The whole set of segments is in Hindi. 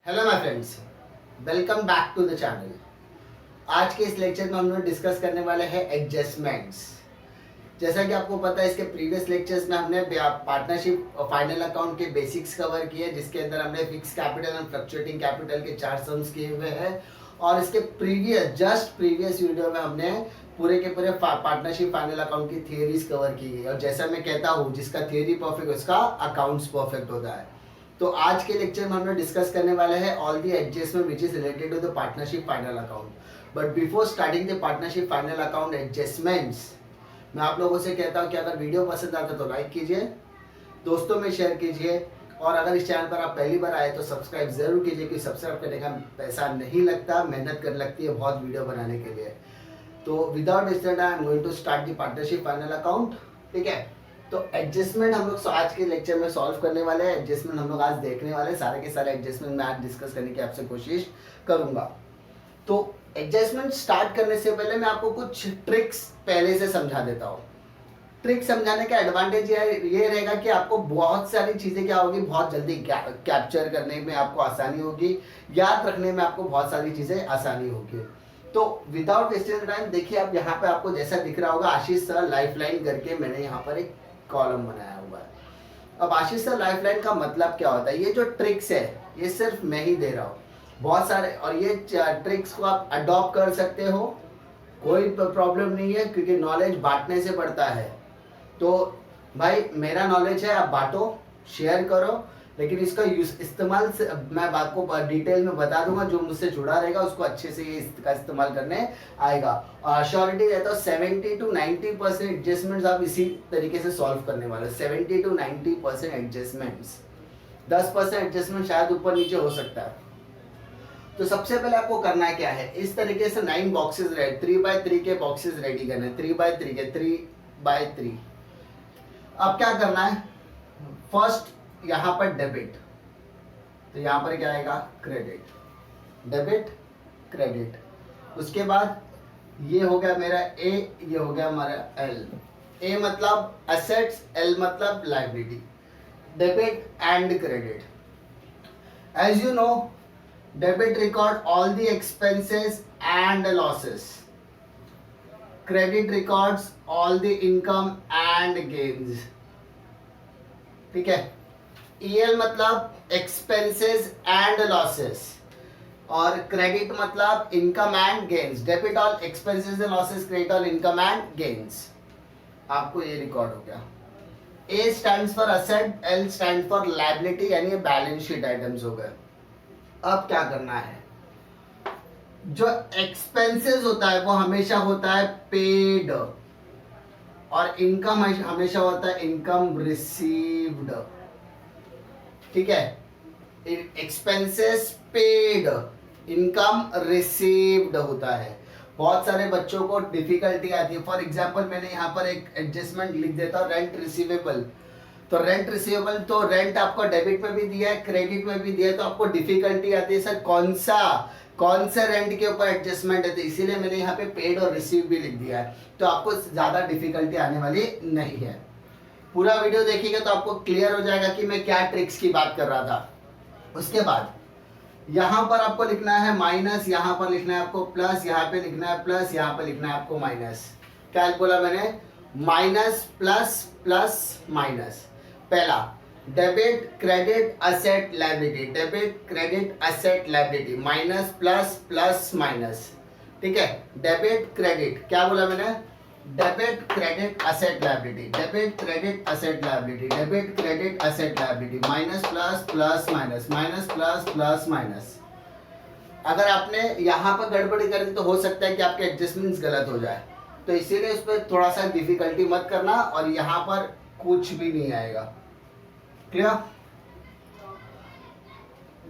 Hello my friends, welcome back to the channel. आज के इस लेक्चर में हम लोग डिस्कस करने वाले हैं एडजस्टमेंट्स। जैसा कि आपको पता है, इसके प्रीवियस लेक्चर्स में हमने पार्टनरशिप और फाइनल अकाउंट के बेसिक्स कवर किए, जिसके अंदर हमने fix capital and fluctuating capital के 4 सम्स किए हुए हैं। और इसके प्रीवियस वीडियो में हमने पूरे के पूरे पार्टनरशिप फाइनल अकाउंट की थियरीज कवर की है। और जैसा मैं कहता हूँ, जिसका थियरी परफेक्ट उसका अकाउंट्स परफेक्ट होता है। तो आज के लेक्चर में हम लोग डिस्कस करने वाले हैं all the adjustment which is related to the partnership final account. But before starting the partnership final account adjustments, मैं आप लोगों से कहता हूं कि अगर वीडियो पसंद आता है तो लाइक कीजिए, दोस्तों में शेयर कीजिए, और अगर इस चैनल पर आप पहली बार आए तो सब्सक्राइब जरूर कीजिए, क्योंकि सब्सक्राइब करने का पैसा नहीं लगता, मेहनत कर लगती है बहुत वीडियो बनाने के लिए। तो without wasting time I am going to start the partnership final account. ठीक है, तो एडजस्टमेंट हम लोग आज के लेक्चर में सॉल्व करने वाले हैं। एडजस्टमेंट हम लोग आज देखने वाले हैं, सारे के सारे एडजस्टमेंट मैं आज डिस्कस करने की आपसे कोशिश करूंगा। तो एडजस्टमेंट स्टार्ट करने से पहले मैं आपको कुछ ट्रिक्स पहले से समझा देता हूँ। ट्रिक समझाने का एडवांटेज ये रहेगा कि आपको बहुत सारी चीज़ें क्या होगी, बहुत जल्दी कैप्चर करने में आपको आसानी होगी, याद रखने में आपको बहुत सारी चीज़ें आसानी होगी। तो विदाउट वेस्टिंग टाइम देखिए, आप यहाँ पे आपको जैसा दिख रहा होगा, आशीष सर लाइफलाइन करके मैंने यहाँ पर एक कॉलम बनाया हुआ है। अब आशीष सर लाइफलाइन का मतलब क्या होता है? ये जो ट्रिक्स है ये सिर्फ मैं ही दे रहा हूँ, बहुत सारे, और ये ट्रिक्स को आप अडॉप्ट कर सकते हो, कोई प्रॉब्लम नहीं है, क्योंकि नॉलेज बांटने से बढ़ता है। तो भाई मेरा नॉलेज है, आप बांटो, शेयर करो, लेकिन इसका इस्तेमाल से मैं आपको डिटेल में बता दूंगा। जो मुझसे जुड़ा रहेगा उसको अच्छे से ये इसका इस्तेमाल करने आएगा। और श्योरिटी रहता है 70 to 90% एडजस्टमेंट्स आप इसी तरीके से सॉल्व करने वाले। 70 to 90% एडजस्टमेंट्स, 10% एडजस्टमेंट शायद ऊपर नीचे हो सकता है। तो सबसे पहले आपको करना है क्या है, इस तरीके से 9 बॉक्सेस 3x3 के बॉक्सेस रेडी करने, 3x3 के 3x3। अब क्या करना है, फर्स्ट यहाँ पर डेबिट, तो यहाँ पर क्या आएगा, क्रेडिट, डेबिट क्रेडिट। उसके बाद ये हो गया मेरा ए, ये हो गया हमारा एल। ए मतलब एसेट्स, एल मतलब liability, debit and credit. As you know, debit record all the expenses and losses, credit records all the income and gains. ठीक है, ईएल मतलब एक्सपेंसेस एंड लॉसेस, और क्रेडिट मतलब income and gains. Debit all expenses and losses, credit all income and gains. आपको ये रिकॉर्ड हो गया। A stands for asset, L stand for liability, यानी बैलेंस शीट आइटम्स हो गए। अब क्या करना है, जो एक्सपेंसेस होता है वो हमेशा होता है पेड, और इनकम हमेशा होता है इनकम रिसीव्ड। ठीक है, एक्सपेंसेस पेड, इनकम रिसीव्ड होता है। बहुत सारे बच्चों को डिफिकल्टी आती है। फॉर एग्जांपल मैंने यहाँ पर एक एडजस्टमेंट लिख देता हूँ, रेंट रिसीवेबल। तो रेंट रिसीवेबल, तो रेंट आपको डेबिट में भी दिया है, क्रेडिट में भी दिया है, तो आपको डिफिकल्टी आती है, सर कौन सा रेंट के ऊपर एडजस्टमेंट है, तो इसीलिए मैंने यहाँ पे पेड और रिसीव भी लिख दिया है। तो आपको ज़्यादा डिफिकल्टी आने वाली नहीं है। पूरा वीडियो देखिएगा तो आपको क्लियर हो जाएगा कि मैं क्या ट्रिक्स की बात कर रहा था। उसके बाद यहाँ पर आपको लिखना है माइनस, यहाँ पर लिखना है आपको प्लस, यहाँ पे लिखना है प्लस, यहाँ पे लिखना है आपको माइनस। क्या बोला मैंने, माइनस प्लस प्लस माइनस। पहला debit credit asset liability, debit credit asset liability, minus plus plus minus. ठीक है, डेबिट क्रेडिट, क्या बोला मैंने, debit credit asset liability, debit credit asset liability, debit credit asset liability, minus plus plus minus, minus plus plus minus. अगर आपने यहाँ पर गड़बड़ी कर दी तो हो सकता है कि आपके एडजस्टमेंट्स गलत हो जाए, तो इसीलिए उस पर थोड़ा सा डिफिकल्टी मत करना, और यहाँ पर कुछ भी नहीं आएगा। क्लियर?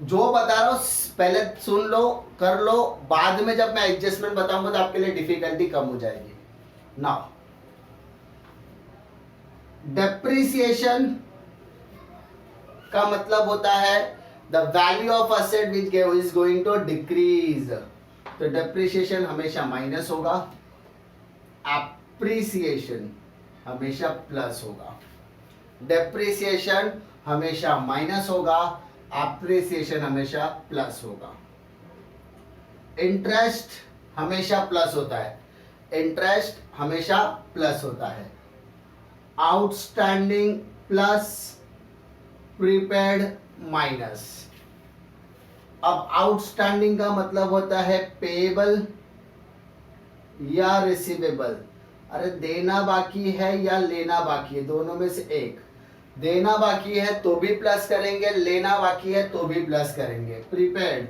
जो बता रहा हूं पहले सुन लो, कर लो, बाद में जब मैं एडजस्टमेंट बताऊंगा तो आपके लिए डिफिकल्टी कम हो जाएगी। नाउ डेप्रिसिएशन का मतलब होता है the value of asset which is going to decrease. तो डेप्रिसिएशन हमेशा माइनस होगा, एप्रिसिएशन हमेशा प्लस होगा। डेप्रिसिएशन हमेशा माइनस होगा, एप्रिसिएशन हमेशा प्लस होगा। इंटरेस्ट हमेशा प्लस होता है, इंटरेस्ट हमेशा प्लस होता है। Outstanding plus, prepaid minus. अब आउटस्टैंडिंग का मतलब होता है पेएबल या रिसीवेबल। अरे देना बाकी है या लेना बाकी है, दोनों में से एक। देना बाकी है तो भी प्लस करेंगे, लेना बाकी है तो भी प्लस करेंगे। प्रीपेड।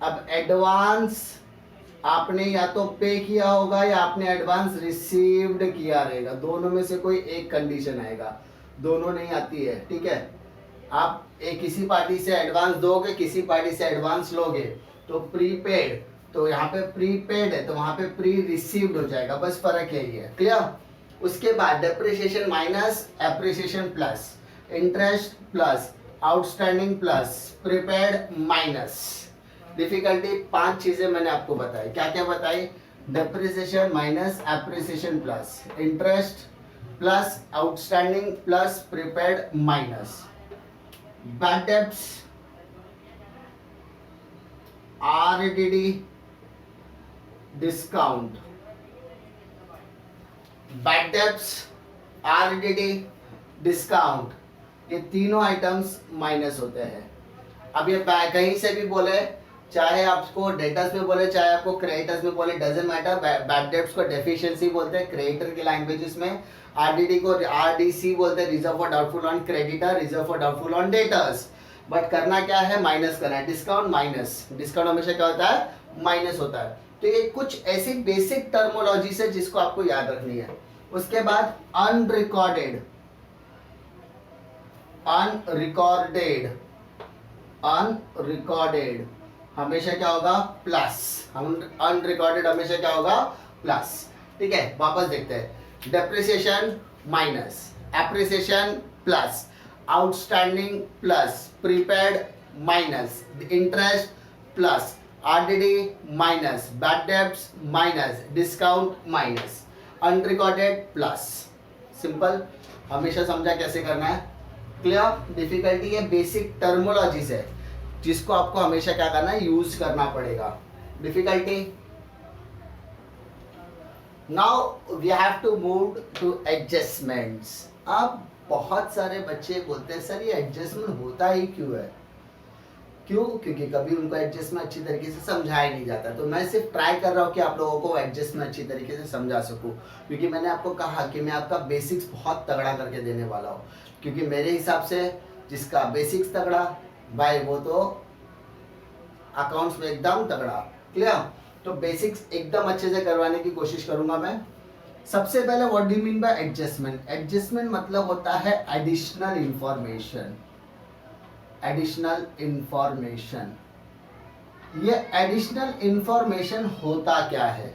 अब एडवांस आपने या तो पे किया होगा या आपने एडवांस रिसीव्ड किया रहेगा, दोनों में से कोई एक कंडीशन आएगा, दोनों नहीं आती है। ठीक है, आप एक किसी पार्टी से एडवांस दोगे, किसी पार्टी से एडवांस लोगे, तो प्रीपेड, तो यहाँ पे प्रीपेड है तो वहां पे प्री रिसीव्ड हो जाएगा, बस फर्क है ये। क्लियर। उसके बाद depreciation minus, appreciation plus, interest plus, outstanding plus, prepaid minus. Difficulty 5 चीजें मैंने आपको बताई। क्या क्या बताई? Depreciation minus, appreciation plus, interest plus, outstanding plus, prepaid minus. Bad debts, RDD, discount. Bad debts, RDD, discount, ये तीनों आइटम्स माइनस होते हैं। अब ये कहीं से भी बोले, चाहे आपको डेटर्स में बोले चाहे आपको क्रेडिटर्स में बोले, डजंट मैटर। बैड डेब्ट्स को डेफिशिएंसी बोलते हैं क्रेडिटर की लैंग्वेजेस में, आरडीडी को आरडीसी बोलते हैं, reserve for doubtful on creditor, reserve for doubtful on debtors. But करना क्या है? माइनस करना है। डिस्काउंट माइनस, डिस्काउंट हमेशा क्या होता है? माइनस होता है। तो ये कुछ ऐसी बेसिक टर्मोलॉजीज है जिसको आपको याद रखनी है। उसके बाद अनरिकॉर्डेड, अनरिकॉर्डेड, अनरिकॉर्डेड हमेशा क्या होगा? प्लस। हम अनरिकॉर्डेड हमेशा क्या होगा? प्लस। ठीक है, वापस देखते हैं। Depreciation minus, appreciation plus, outstanding plus, prepaid minus, interest plus, RDD minus, bad debts minus, discount minus, unrecorded plus. Simple, हमेशा समझा कैसे करना है। क्लियर। डिफिकल्टी ये बेसिक टर्मोलॉजीज है जिसको आपको हमेशा क्या करना है? यूज करना पड़ेगा। Difficulty. Now we have to move to adjustments. अब बहुत सारे बच्चे बोलते हैं सर ये एडजस्टमेंट होता ही क्यों है? क्यों? क्योंकि कभी उनको एडजस्टमेंट अच्छी तरीके से समझाया नहीं जाता। तो मैं सिर्फ ट्राई कर रहा हूँ कि आप लोगों को एडजस्टमेंट अच्छी तरीके से समझा सकूँ, क्योंकि मैंने आपको कहा कि मैं आपका बेसिक्स बहुत तगड़ा करके देने वाला हूँ। क्योंकि मेरे हिसाब से जिसका बेसिक्स तगड़ा भाई वो तो अकाउंट्स में एकदम तगड़ा। क्लियर। तो बेसिक्स एकदम अच्छे से करवाने की कोशिश करूंगा मैं। सबसे पहले what do you mean by adjustment? Adjustment मतलब होता है एडिशनल इंफॉर्मेशन। एडिशनल इंफॉर्मेशन, ये एडिशनल इंफॉर्मेशन होता क्या है?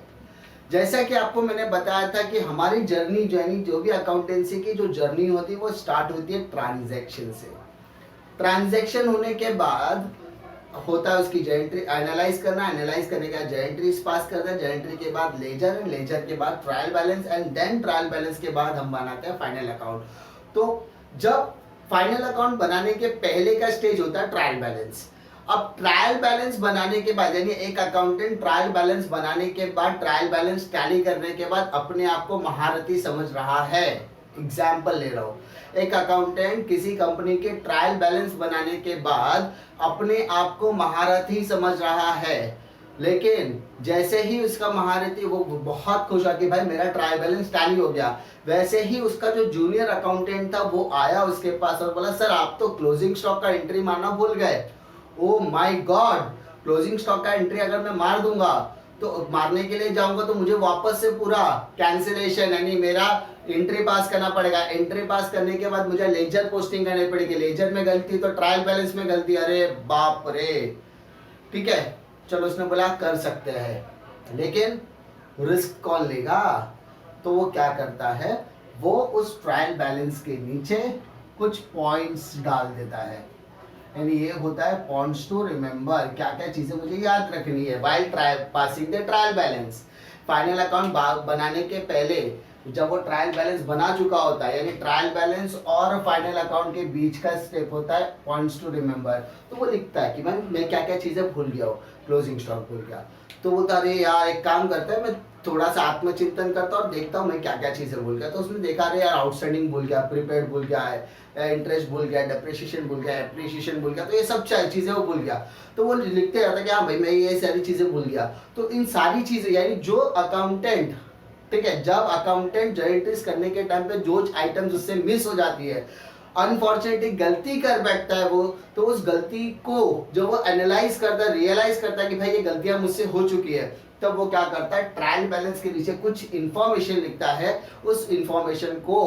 जैसा कि आपको मैंने बताया था कि हमारी जर्नी जो भी अकाउंटेंसी की जो जर्नी होती है वो स्टार्ट होती है ट्रांजैक्शन से। ट्रांजैक्शन होने के बाद होता है उसकी जर्नरी एनालाइज करना, एनालाइज करने के बाद जर्नरीज पास करना है, जर्नरी के बाद लेजर एंड लेजर के बाद trial balance and then trial balance के बाद हम बनाते हैं फाइनल अकाउंट। तो जब फाइनल अकाउंट बनाने के पहले का स्टेज होता है ट्रायल बैलेंस। अब ट्रायल बैलेंस बनाने के बाद यानी एक अकाउंटेंट ट्रायल बैलेंस बनाने के बाद ट्रायल बैलेंस टैली करने के बाद अपने आप को महारथी समझ रहा है। एग्जाम्पल ले रहा हूँ, एक अकाउंटेंट किसी कंपनी के ट्रायल बैलेंस बनाने के बाद अपने आप को महारथी समझ रहा है, लेकिन जैसे ही उसका महारथी वो बहुत खुश हुआ कि भाई मेरा ट्रायल बैलेंस टैली हो गया, वैसे ही उसका जो जूनियर अकाउंटेंट था वो आया उसके पास और बोला सर आप तो क्लोजिंग स्टॉक का एंट्री मारना भूल गए। Oh my God, closing stock का एंट्री अगर मैं मार दूंगा तो मारने के लिए जाऊंगा तो मुझे वापस से पूरा कैंसिलेशन यानी मेरा एंट्री पास करना पड़ेगा। एंट्री पास करने के बाद मुझे लेजर पोस्टिंग करनी पड़ेगी, लेजर में गलती तो ट्रायल बैलेंस में गलती, अरे बाप रे। ठीक है, चलो उसने बोला कर सकते हैं, लेकिन रिस्क कौन लेगा? तो वो क्या करता है, वो उस ट्रायल बैलेंस के नीचे कुछ पॉइंट्स डाल देता है। यानी ये होता है पॉइंट्स टू रिमेंबर, क्या क्या चीजें मुझे याद रखनी है while trial passing the trial balance. Final account बनाने के पहले जब वो ट्रायल बैलेंस बना चुका होता है, यानी ट्रायल बैलेंस और फाइनल अकाउंट के बीच का स्टेप होता है पॉइंट्स टू रिमेंबर, तो वो लिखता है कि मैं क्या क्या चीजें भूल गया हूँ, क्लोजिंग स्टॉक भूल गया, तो वो अरे यार एक काम करता है, मैं थोड़ा सा आत्मचिंतन करता हूँ और देखता हूँ मैं क्या क्या चीजें भूल गया, तो उसमें देखा अरे यार आउटस्टैंडिंग भूल गया, प्रीपेड भूल गया है, इंटरेस्ट भूल गया, डेप्रिसिएशन भूल गया, एप्रिसिएशन भूल गया, तो ये सब चीजें वो भूल गया, तो वो लिखते रहता है कि हाँ भाई मैं ये सारी चीजें भूल गया। तो इन सारी चीजें यानी जो अकाउंटेंट, ठीक है, जब अकाउंटेंट जॉइंट्रीज करने के टाइम पे जो आइटम्स उससे मिस हो जाती है, अनफॉर्चुनेटली गलती कर बैठता है वो, तो उस गलती को जो वो एनालाइज करता है, रियलाइज करता है कि भाई ये गलतियां मुझसे हो चुकी है, तब वो क्या करता है, ट्रायल बैलेंस के नीचे कुछ इंफॉर्मेशन लिखता है, उस इंफॉर्मेशन को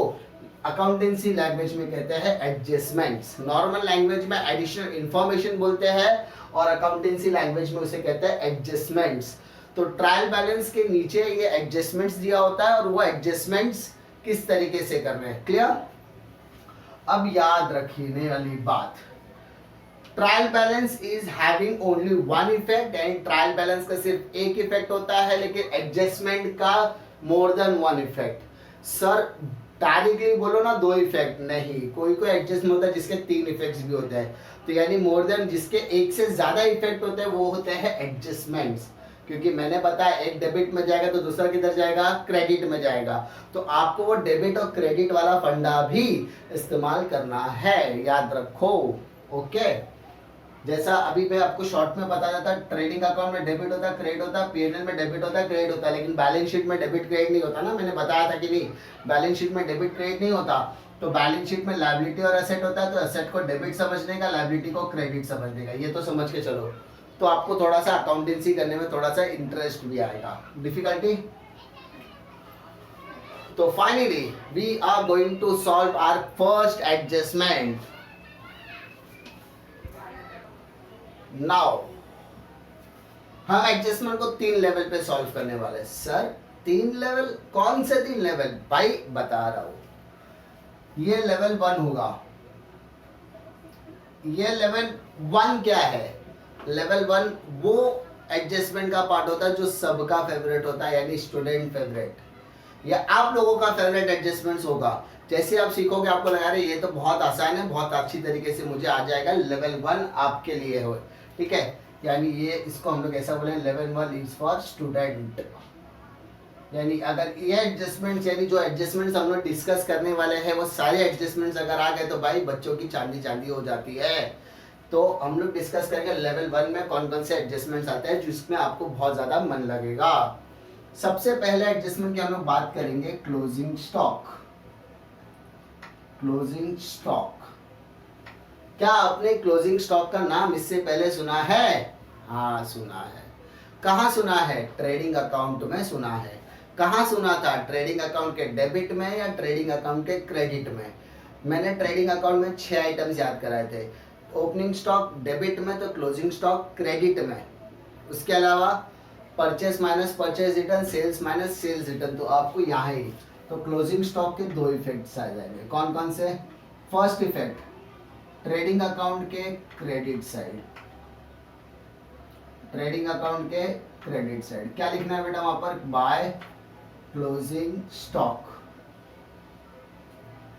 अकाउंटेंसी लैंग्वेज में कहते हैं एडजस्टमेंट्स, नॉर्मल लैंग्वेज में एडिशनल इंफॉर्मेशन बोलते हैं और अकाउंटेंसी लैंग्वेज में उसे कहते हैं एडजस्टमेंट्स। तो ट्रायल बैलेंस के नीचे ये एडजस्टमेंट्स दिया होता है और वो एडजस्टमेंट्स किस तरीके से करने हैं, क्लियर। अब याद रखने वाली बात, trial balance is having only one effect, यानी ट्रायल बैलेंस का सिर्फ एक इफेक्ट होता है, लेकिन एडजस्टमेंट का more than one effect. Sir directly बोलो ना दो इफेक्ट, नहीं, कोई कोई एडजस्टमेंट होता है जिसके तीन इफेक्ट्स भी होते हैं, तो यानी मोर देन जिसके एक से ज्यादा इफेक्ट होते हैं वो होते हैं एडजस्टमेंट्स, क्योंकि मैंने बताया एक डेबिट में जाएगा तो दूसरा किधर जाएगा, क्रेडिट में जाएगा, तो आपको वो डेबिट और क्रेडिट वाला फंडा भी इस्तेमाल करना है, याद रखो, ओके। जैसा अभी मैं आपको शॉर्ट में बता देता, ट्रेडिंग अकाउंट में डेबिट होता है, क्रेडिट होता है, पीएनएल में डेबिट होता है, क्रेडिट होता है, लेकिन बैलेंस शीट में डेबिट क्रेडिट नहीं होता ना, मैंने बताया था कि नहीं, बैलेंस शीट में डेबिट क्रेडिट नहीं होता। तो बैलेंस शीट में लायबिलिटी और एसेट होता है, तो एसेट को डेबिट समझने का, लायबिलिटी को क्रेडिट समझने का, ये तो समझ के चलो, तो आपको थोड़ा सा अकाउंटेंसी करने में थोड़ा सा इंटरेस्ट भी आएगा, डिफिकल्टी। तो finally we are going to solve our first adjustment. Now हम एडजस्टमेंट को 3 लेवल पे सॉल्व करने वाले हैं। सर 3 लेवल, कौन से 3 लेवल? भाई बता रहा हूं, ये लेवल 1 होगा। ये लेवल 1 क्या है? लेवल 1 वो एडजस्टमेंट का पार्ट होता है जो सबका फेवरेट होता है, यानी स्टूडेंट फेवरेट, या आप लोगों का फेवरेट एडजस्टमेंट्स होगा। जैसे आप सीखोगे आपको लगा रहे ये तो बहुत आसान है, बहुत अच्छी तरीके से मुझे आ जाएगा, लेवल 1 आपके लिए हो, ठीक है। यानी ये इसको हम लोग ऐसा बोले, लेवल 1 इज फॉर स्टूडेंट। यानी अगर ये एडजस्टमेंट्स, यानी जो एडजस्टमेंट्स हम लोग डिस्कस करने वाले हैं वो सारे एडजस्टमेंट्स अगर आ गए तो भाई बच्चों की चांदी चांदी हो जाती है। तो हम लोग डिस्कस करेंगे लेवल 1 में कौन कौन से एडजस्टमेंट्स आते हैं जिसमें आपको बहुत ज्यादा मन लगेगा। सबसे पहले एडजस्टमेंट की हम लोग बात करेंगे क्लोजिंग स्टॉक। क्लोजिंग स्टॉक, क्या आपने क्लोजिंग स्टॉक का नाम इससे पहले सुना है? हाँ सुना है। कहाँ सुना है? ट्रेडिंग अकाउंट में सुना है। कहाँ सुना था? ट्रेडिंग अकाउंट के डेबिट में या ट्रेडिंग अकाउंट के क्रेडिट में? मैंने ट्रेडिंग अकाउंट में 6 आइटम्स याद कराए थे। ओपनिंग स्टॉक डेबिट में, तो क्लोजिंग स्टॉक क्रेडिट में। उसके अलावा purchase minus purchase return, sales minus sales return, तो आपको यहाँ ही तो क्लोजिंग स्टॉक के 2 इफेक्ट्स आ जाएंगे। कौन कौन से? फर्स्ट इफेक्ट ट्रेडिंग अकाउंट के क्रेडिट साइड, ट्रेडिंग अकाउंट के क्रेडिट साइड क्या लिखना है बेटा वहां पर? By closing stock,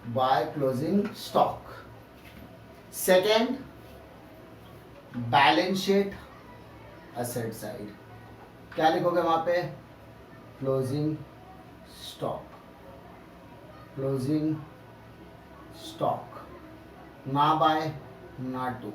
by closing stock. Second balance sheet asset side, क्या लिखोगे वहां पे? क्लोजिंग स्टॉक, क्लोजिंग स्टॉक, ना बाय ना टू,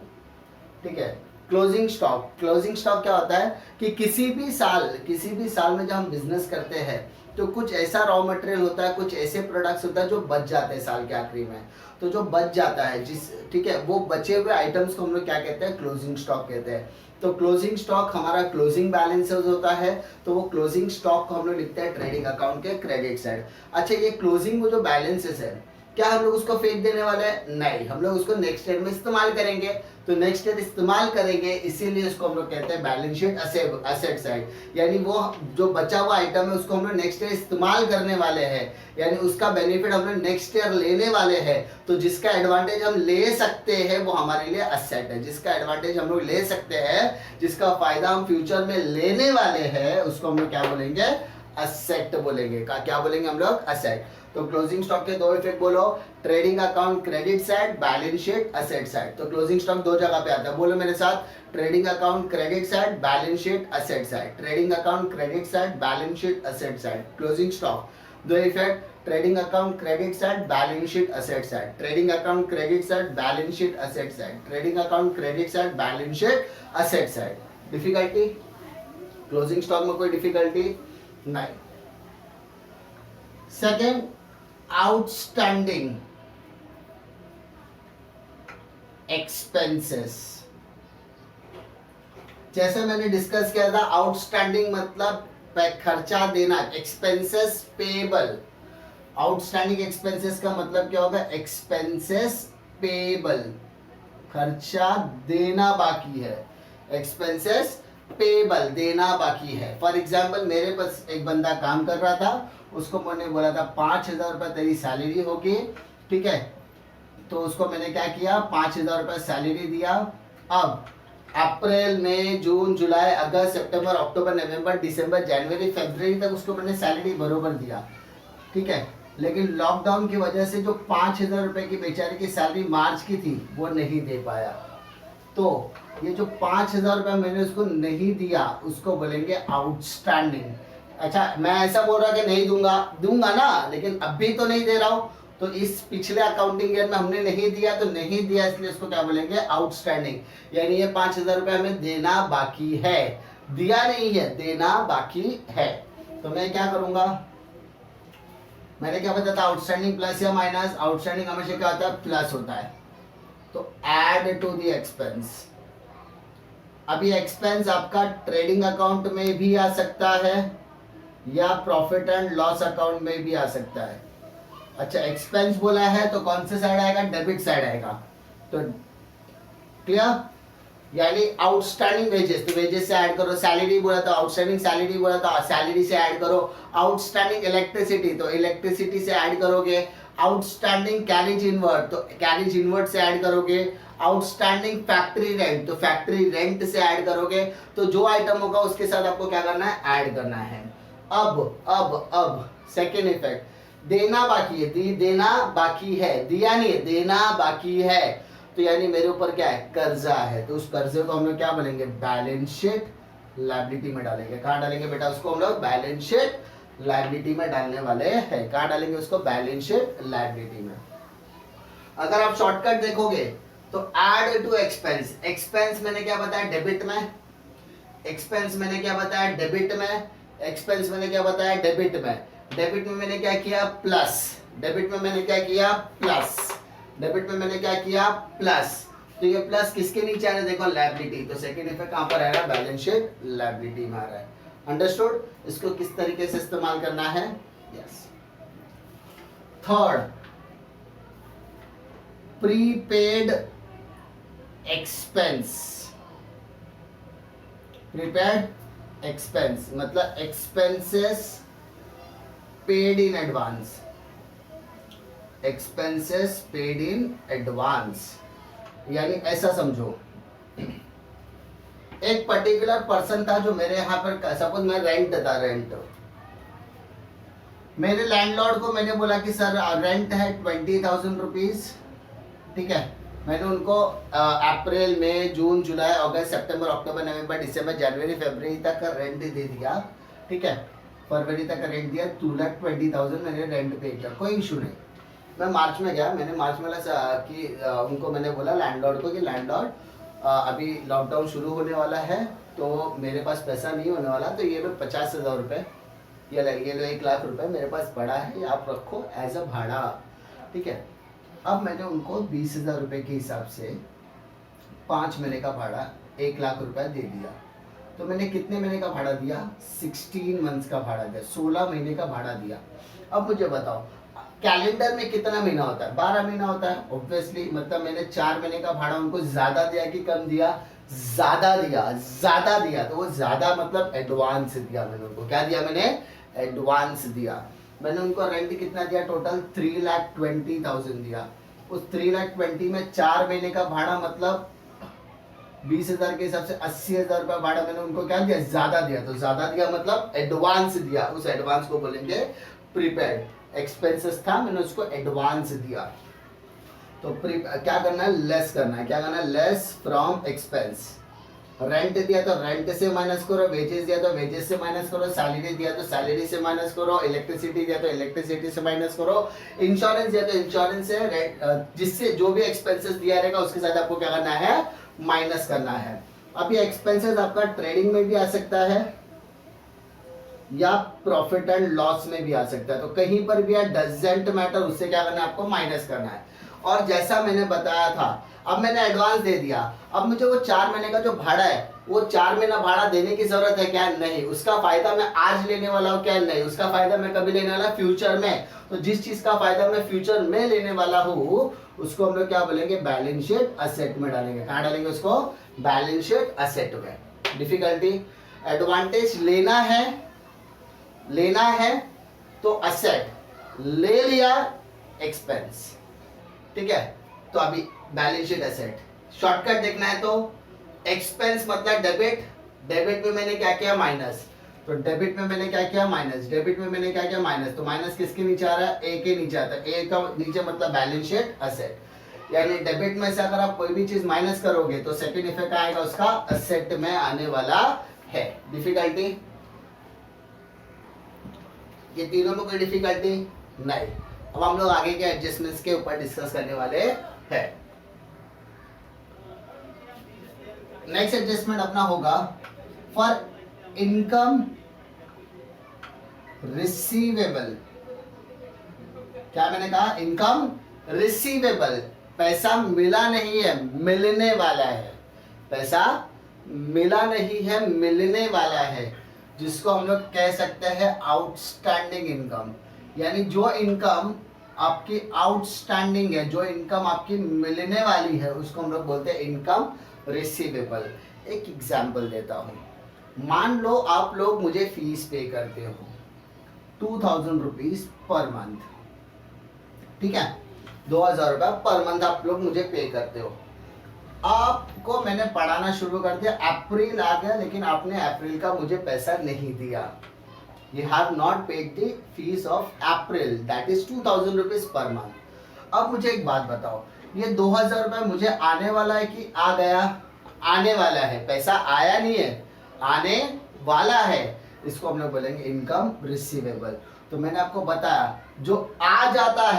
ठीक है। क्लोजिंग स्टॉक, क्लोजिंग स्टॉक क्या होता है कि किसी भी साल में जब हम बिजनेस करते हैं तो कुछ ऐसा रॉ मटेरियल होता है, कुछ ऐसे प्रोडक्ट्स होता है जो बच जाते हैं साल के आखिरी में। तो जो बच जाता है ठीक है, वो बचे हुए आइटम्स को हम लोग क्या कहते हैं? क्लोजिंग स्टॉक कहते हैं। तो क्लोजिंग स्टॉक हमारा क्लोजिंग बैलेंस होता है, तो वो क्लोजिंग स्टॉक को हम लोग लिखते हैं ट्रेडिंग अकाउंट के क्रेडिट साइड। अच्छा, ये क्लोजिंग वो जो बैलेंसेस है, क्या हम लोग उसको फेंक देने वाले हैं? नहीं, हम लोग उसको नेक्स्ट ईयर में इस्तेमाल करेंगे। तो नेक्स्ट ईयर इस्तेमाल करेंगे, इसीलिए उसको हम लोग कहते हैं बैलेंस शीट असेट साइड। यानी वो जो बचा हुआ आइटम है उसको हम लोग नेक्स्ट ईयर इस्तेमाल करने वाले हैं, यानी उसका बेनिफिट हम लोग नेक्स्ट ईयर लेने वाले हैं। तो जिसका एडवांटेज हम ले सकते हैं वो हमारे लिए असेट है, जिसका एडवांटेज हम लोग ले सकते हैं, जिसका फायदा हम फ्यूचर में लेने वाले हैं, उसको हम लोग क्या बोलेंगे? असेट बोलेंगे। क्या बोलेंगे हम लोग? असेट। तो क्लोजिंग स्टॉक के दो इफेक्ट बोलो, trading account credit side, balance sheet asset side. तो क्लोजिंग स्टॉक दो जगह पे आता है, बोलो मेरे साथ, trading account credit side, balance sheet asset side. Trading account credit side, balance sheet asset side. Closing stock दो effect, trading account credit side, balance sheet asset side. Trading account credit side, balance sheet asset side. Trading account credit side, balance sheet asset side. Difficulty? Closing stock में कोई डिफिकल्टी नहीं। Second, outstanding expenses. जैसे मैंने डिस्कस किया था, आउटस्टैंडिंग मतलब खर्चा देना, एक्सपेंसेस पेएबल। आउटस्टैंडिंग एक्सपेंसेस का मतलब क्या होगा? एक्सपेंसेस पेएबल, खर्चा देना बाकी है, एक्सपेंसेस पेएबल देना बाकी है। फॉर एग्जाम्पल, मेरे पास एक बंदा काम कर रहा था, उसको मैंने बोला था 5,000 रुपये तेरी सैलरी होगी, ठीक है। तो उसको मैंने क्या किया, 5,000 रुपये सैलरी दिया। अब अप्रैल मई जून जुलाई अगस्त सितंबर अक्टूबर नवंबर दिसंबर जनवरी फरवरी तक उसको मैंने सैलरी बरोबर दिया, ठीक है। लेकिन लॉकडाउन की वजह से जो 5,000 रुपये की बेचारे की सैलरी मार्च की थी वो नहीं दे पाया। तो ये जो 5,000 रुपये मैंने उसको नहीं दिया, उसको बोलेंगे आउटस्टैंडिंग। अच्छा, मैं ऐसा बोल रहा कि नहीं दूंगा, दूंगा ना, लेकिन अभी तो नहीं दे रहा हूँ। तो इस पिछले अकाउंटिंग ईयर में हमने नहीं दिया, तो नहीं दिया, इसलिए इसको क्या बोलेंगे? आउटस्टैंडिंग। यानी ये 5,000 रुपये हमें देना बाकी है, दिया नहीं है, देना बाकी है। तो मैं क्या करूंगा, मैंने क्या बताया था, आउटस्टैंडिंग प्लस या माइनस। आउटस्टैंडिंग हमेशा क्या होता है? प्लस होता है। तो ऐड टू द एक्सपेंस। अभी एक्सपेंस आपका ट्रेडिंग अकाउंट में भी आ सकता है या प्रॉफिट एंड लॉस अकाउंट में भी आ सकता है। अच्छा, एक्सपेंस बोला है तो कौन से साइड आएगा? डेबिट साइड आएगा। तो क्लियर? यानी आउटस्टैंडिंग वेजेस, तो वेजेस से ऐड करो। सैलरी बोला तो आउटस्टैंडिंग सैलरी बोला तो सैलरी से ऐड करो। आउटस्टैंडिंग इलेक्ट्रिसिटी, तो इलेक्ट्रिसिटी से ऐड करोगे। आउटस्टैंडिंग कैरेज इनवर्ट, तो कैरेज इनवर्ट से ऐड करोगे। आउटस्टैंडिंग फैक्ट्री रेंट, तो फैक्ट्री रेंट से ऐड करोगे। तो जो आइटम होगा उसके साथ आपको क्या करना है? ऐड करना है। अब सेकेंड इफेक्ट, देना बाकी है, देना बाकी है, दिया नहीं है, देना बाकी है। तो यानी मेरे ऊपर क्या है? कर्जा है। तो उस कर्जे को हम लोग क्या बोलेंगे? बैलेंस शीट लायबिलिटी में डालेंगे। कहाँ डालेंगे बेटा उसको? हम लोग बैलेंस शीट लायबिलिटी में डालने वाले हैं। कहाँ डालेंगे उसको? बैलेंस शीट लायबिलिटी में। अगर आप शॉर्टकट देखोगे तो ऐड टू एक्सपेंस। एक्सपेंस मैंने क्या बताया? डेबिट में। एक्सपेंस मैंने क्या बताया? डेबिट में। एक्सपेंस मैंने क्या बताया? डेबिट में। डेबिट में मैंने क्या किया? प्लस। डेबिट में मैंने क्या किया? प्लस। डेबिट में मैंने क्या किया? प्लस। तो ये प्लस किसके नीचे आ रहा है? देखो, लायबिलिटी। तो सेकंड इफेक्ट कहां पर आ रहा है? बैलेंस शीट लायबिलिटी में आ रहा है। अंडरस्टूड? इसको किस तरीके से इस्तेमाल करना है? Yes. Third, prepaid expense. Prepaid expense मतलब expenses paid in advance. Expenses paid in advance यानी ऐसा समझो, एक पर्टिकुलर पर्सन था जो मेरे यहाँ पर, सपोज मैं रेंट था, रेंट, मेरे लैंडलॉर्ड को मैंने बोला कि सर रेंट है 20,000 रुपीज, ठीक है। मैंने उनको अप्रैल मई जून जुलाई अगस्त सितंबर अक्टूबर नवंबर दिसंबर जनवरी फरवरी तक का रेंट दे दिया, ठीक है। फरवरी तक का रेंट दिया, 2,20,000 मैंने रेंट पे किया, कोई इशू नहीं। मैं मार्च में गया, मैंने मार्च में कि उनको मैंने बोला लैंडलॉर्ड को कि लैंडलॉर्ड अभी लॉकडाउन शुरू होने वाला है तो मेरे पास पैसा नहीं होने वाला, तो ये लो 50,000 रुपये, ये लो 1,00,000 रुपये मेरे पास पड़ा है, आप रखो एज अ भाड़ा, ठीक है। अब मैंने उनको 20,000 रुपये के हिसाब से 5 महीने का भाड़ा 1,00,000 रुपये दे दिया। तो मैंने कितने महीने का भाड़ा दिया? 16 मंथ्स का भाड़ा दिया, 16 महीने का भाड़ा दिया। अब मुझे बताओ कैलेंडर में कितना महीना होता है? 12 महीना होता है ऑब्वियसली, मतलब मैंने 4 महीने का भाड़ा उनको ज्यादा दिया कि कम दिया? ज्यादा दिया, ज्यादा दिया। तो वो ज्यादा मतलब एडवांस दिया मैंने उनको। क्या दिया मैंने? एडवांस दिया। मैंने उनको रेंट कितना दिया? टोटल 3,20,000 दिया। उस 3,20,000 में 4 महीने का भाड़ा मतलब 20,000 के हिसाब से 80,000 रुपया भाड़ा मैंने उनको क्या दिया, ज्यादा दिया। तो ज्यादा दिया मतलब एडवांस दिया, उस एडवांस को बोलेंगे प्रीपेड। एक्सपेंसेस था, मैंने उसको एडवांस दिया। तो क्या करना है, लेस करना है। क्या करना है, लेस फ्रॉम एक्सपेंस। रेंट दिया तो रेंट से माइनस करो, वेजेस दिया तो वेजेस से माइनस करो, सैलरी दिया तो सैलरी से माइनस करो, इलेक्ट्रिसिटी दिया तो इलेक्ट्रिसिटी से माइनस करो, इंश्योरेंस दिया तो इंश्योरेंस से, जिससे जो भी एक्सपेंसेस दिया रहेगा उसके साथ आपको क्या करना है, माइनस करना है। अब ये एक्सपेंसेस आपका ट्रेडिंग में भी आ सकता है या प्रॉफिट एंड लॉस में भी आ सकता है। तो कहीं पर भी डजंट मैटर, उससे क्या करना है, आपको माइनस करना है। और जैसा मैंने बताया था, अब मैंने एडवांस दे दिया, अब मुझे वो 4 महीने का जो भाड़ा है, वो 4 महीना भाड़ा देने की जरूरत है क्या, नहीं। उसका फायदा मैं आज लेने वाला हूँ क्या, नहीं। उसका फायदा मैं कभी लेने वाला, फ्यूचर में। तो जिस चीज का फायदा मैं फ्यूचर में लेने वाला हूँ उसको हम लोग क्या बोलेंगे, बैलेंस शीट असेट में डालेंगे। कहाँ डालेंगे उसको, बैलेंस शीट असेट में। डिफिकल्टी, एडवांटेज लेना है तो असेट, ले लिया एक्सपेंस, ठीक है। तो अभी बैलेंस शीट असेट, शॉर्टकट देखना है तो एक्सपेंस मतलब डेबिट, डेबिट में मैंने क्या किया, माइनस। तो डेबिट में मैंने क्या किया, माइनस। डेबिट में मैंने क्या किया, माइनस। तो माइनस किसके नीचे आ रहा है, ए के नीचे आता है। ए का नीचे मतलब बैलेंस शीट असेट। यानी डेबिट में से अगर आप कोई भी चीज माइनस करोगे तो सेकंड इफेक्ट आएगा उसका असेट में आने वाला है। डिफिकल्टी, ये तीनों में कोई डिफिकल्टी नहीं। अब हम लोग आगे के एडजस्टमेंट्स के ऊपर डिस्कस करने वाले हैं। नेक्स्ट एडजस्टमेंट अपना होगा फॉर इनकम रिसीवेबल। क्या मैंने कहा, इनकम रिसीवेबल, पैसा मिला नहीं है, मिलने वाला है। पैसा मिला नहीं है, मिलने वाला है, जिसको हम लोग कह सकते हैं आउटस्टैंडिंग इनकम। यानी जो इनकम आपकी आउटस्टैंडिंग है, जो इनकम आपकी मिलने वाली है, उसको हम लोग बोलते हैं इनकम रिसीवेबल। एक एग्जांपल देता हूं। मान लो आप लोग मुझे फीस पे करते हो 2000 रुपीज पर मंथ, ठीक है। 2000 रुपया पर मंथ आप लोग मुझे पे करते हो। आपको मैंने पढ़ाना शुरू कर दिया, अप्रैल आ गया, लेकिन आपने अप्रैल का मुझे पैसा नहीं दिया। You have not paid the fees of April, that is 2000 rupees per month. अब मुझे एक बात बताओ, ये 2000 रुपये मुझे आने वाला है कि आ गया, आने वाला है। पैसा आया नहीं है, आने वाला है। इसको हम लोग बोलेंगे इनकम रिसीवेबल। तो मैंने आपको बताया, जो आ जाता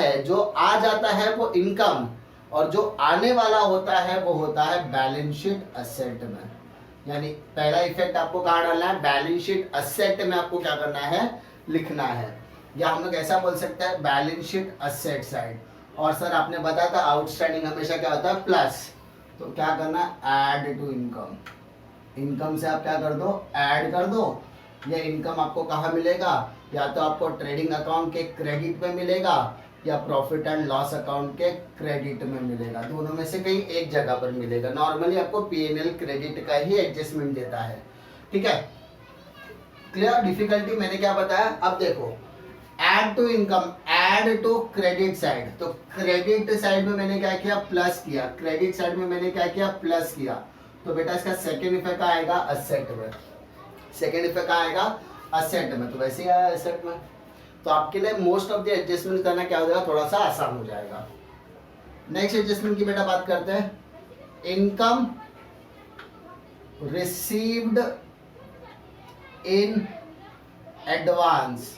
है वो इनकम, और जो आने वाला होता है वो होता है बैलेंस शीट असेट में। यानी पहला इफेक्ट आपको कहाँ डालना है, बैलेंस शीट असेट में आपको क्या करना है, लिखना है। या हम लोग ऐसा बोल सकते हैं बैलेंस शीट असेट साइड। और सर आपने बताया था आउटस्टैंडिंग हमेशा क्या होता है, प्लस। तो क्या करना, ऐड टू इनकम। इनकम से आप क्या कर दो, ऐड कर दो। ये इनकम आपको कहाँ मिलेगा, या तो आपको ट्रेडिंग अकाउंट के क्रेडिट में मिलेगा या प्रॉफिट एंड लॉस अकाउंट के क्रेडिट में मिलेगा। दोनों में से कहीं एक जगह पर मिलेगा। नॉर्मली आपको पीएनएल क्रेडिट का ही एडजस्टमेंट देता है, ठीक है। क्लियर। डिफिकल्टी मैंने क्या बताया, अब देखो, add to income, add to credit side. तो क्रेडिट साइड में मैंने क्या किया, प्लस किया। क्रेडिट साइड में मैंने क्या किया, प्लस किया। तो बेटा इसका सेकेंड इफेक्ट आएगा असेट में। सेकेंड इफेक्ट आएगा असेट में, तो वैसे ही आया असेट में। तो आपके लिए मोस्ट ऑफ द एडजस्टमेंट करना क्या हो जाएगा, थोड़ा सा आसान हो जाएगा। नेक्स्ट एडजस्टमेंट की बेटा बात करते हैं, इनकम रिसीव्ड इन एडवांस।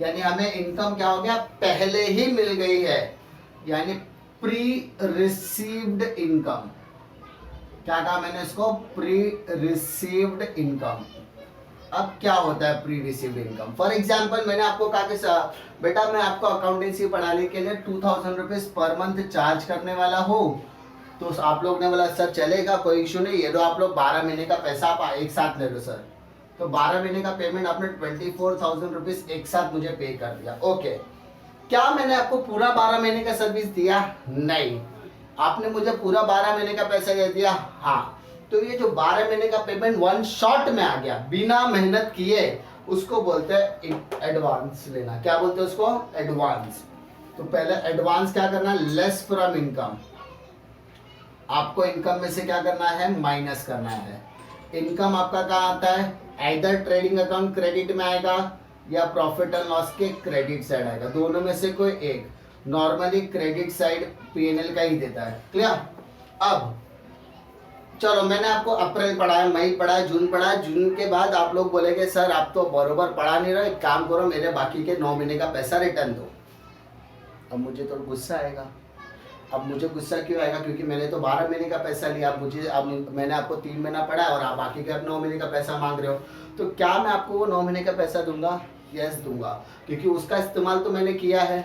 यानी हमें इनकम क्या हो गया, पहले ही मिल गई है, यानी प्री रिसीव्ड इनकम। क्या कहा मैंने इसको, प्री रिसीव्ड इनकम। अब क्या होता है pre received income. For example मैंने आपको कहा कि बेटा मैं आपको अकाउंटेंसी पढ़ाने के लिए 2000 रुपीज पर मंथ चार्ज करने वाला हूँ। तो आप लोग ने बोला सर चलेगा, कोई इशू नहीं, ये तो आप लोग 12 महीने का पैसा आप एक साथ ले लो सर। तो 12 महीने का पेमेंट आपने 24,000 रुपीज एक साथ मुझे पे कर दिया। ओके, क्या मैंने आपको पूरा 12 महीने का सर्विस दिया, नहीं। आपने मुझे पूरा 12 महीने का पैसा दे दिया, हाँ। तो ये जो 12 महीने का पेमेंट वन शॉट में आ गया, बिना मेहनत किए, उसको बोलते हैं एडवांस लेना। क्या बोलते हैं उसको, एडवांस। तो पहले एडवांस क्या करना, लेस फ्रॉम इनकम। आपको इनकम में से क्या करना है, माइनस करना है। इनकम आपका कहाँ आता है, आइदर ट्रेडिंग अकाउंट क्रेडिट में आएगा या प्रॉफिट एंड लॉस के क्रेडिट साइड आएगा, दोनों में से कोई एक। नॉर्मली क्रेडिट साइड पीएनएल का ही देता है। क्लियर। अब चलो, मैंने आपको अप्रैल पढ़ाया, मई पढ़ाया, जून पढ़ाया। जून के बाद आप लोग बोलेंगे सर आप तो बरोबर पढ़ा नहीं रहे, एक काम करो मेरे बाकी के 9 महीने का पैसा रिटर्न दो। अब मुझे तो गुस्सा आएगा। अब मुझे गुस्सा क्यों आएगा, क्योंकि मैंने तो 12 महीने का पैसा लिया। अब मैंने आपको 3 महीना पढ़ा और आप बाकी के 9 महीने का पैसा मांग रहे हो, तो क्या मैं आपको वो 9 महीने का पैसा दूंगा? यस दूंगा, क्योंकि उसका इस्तेमाल तो मैंने किया है।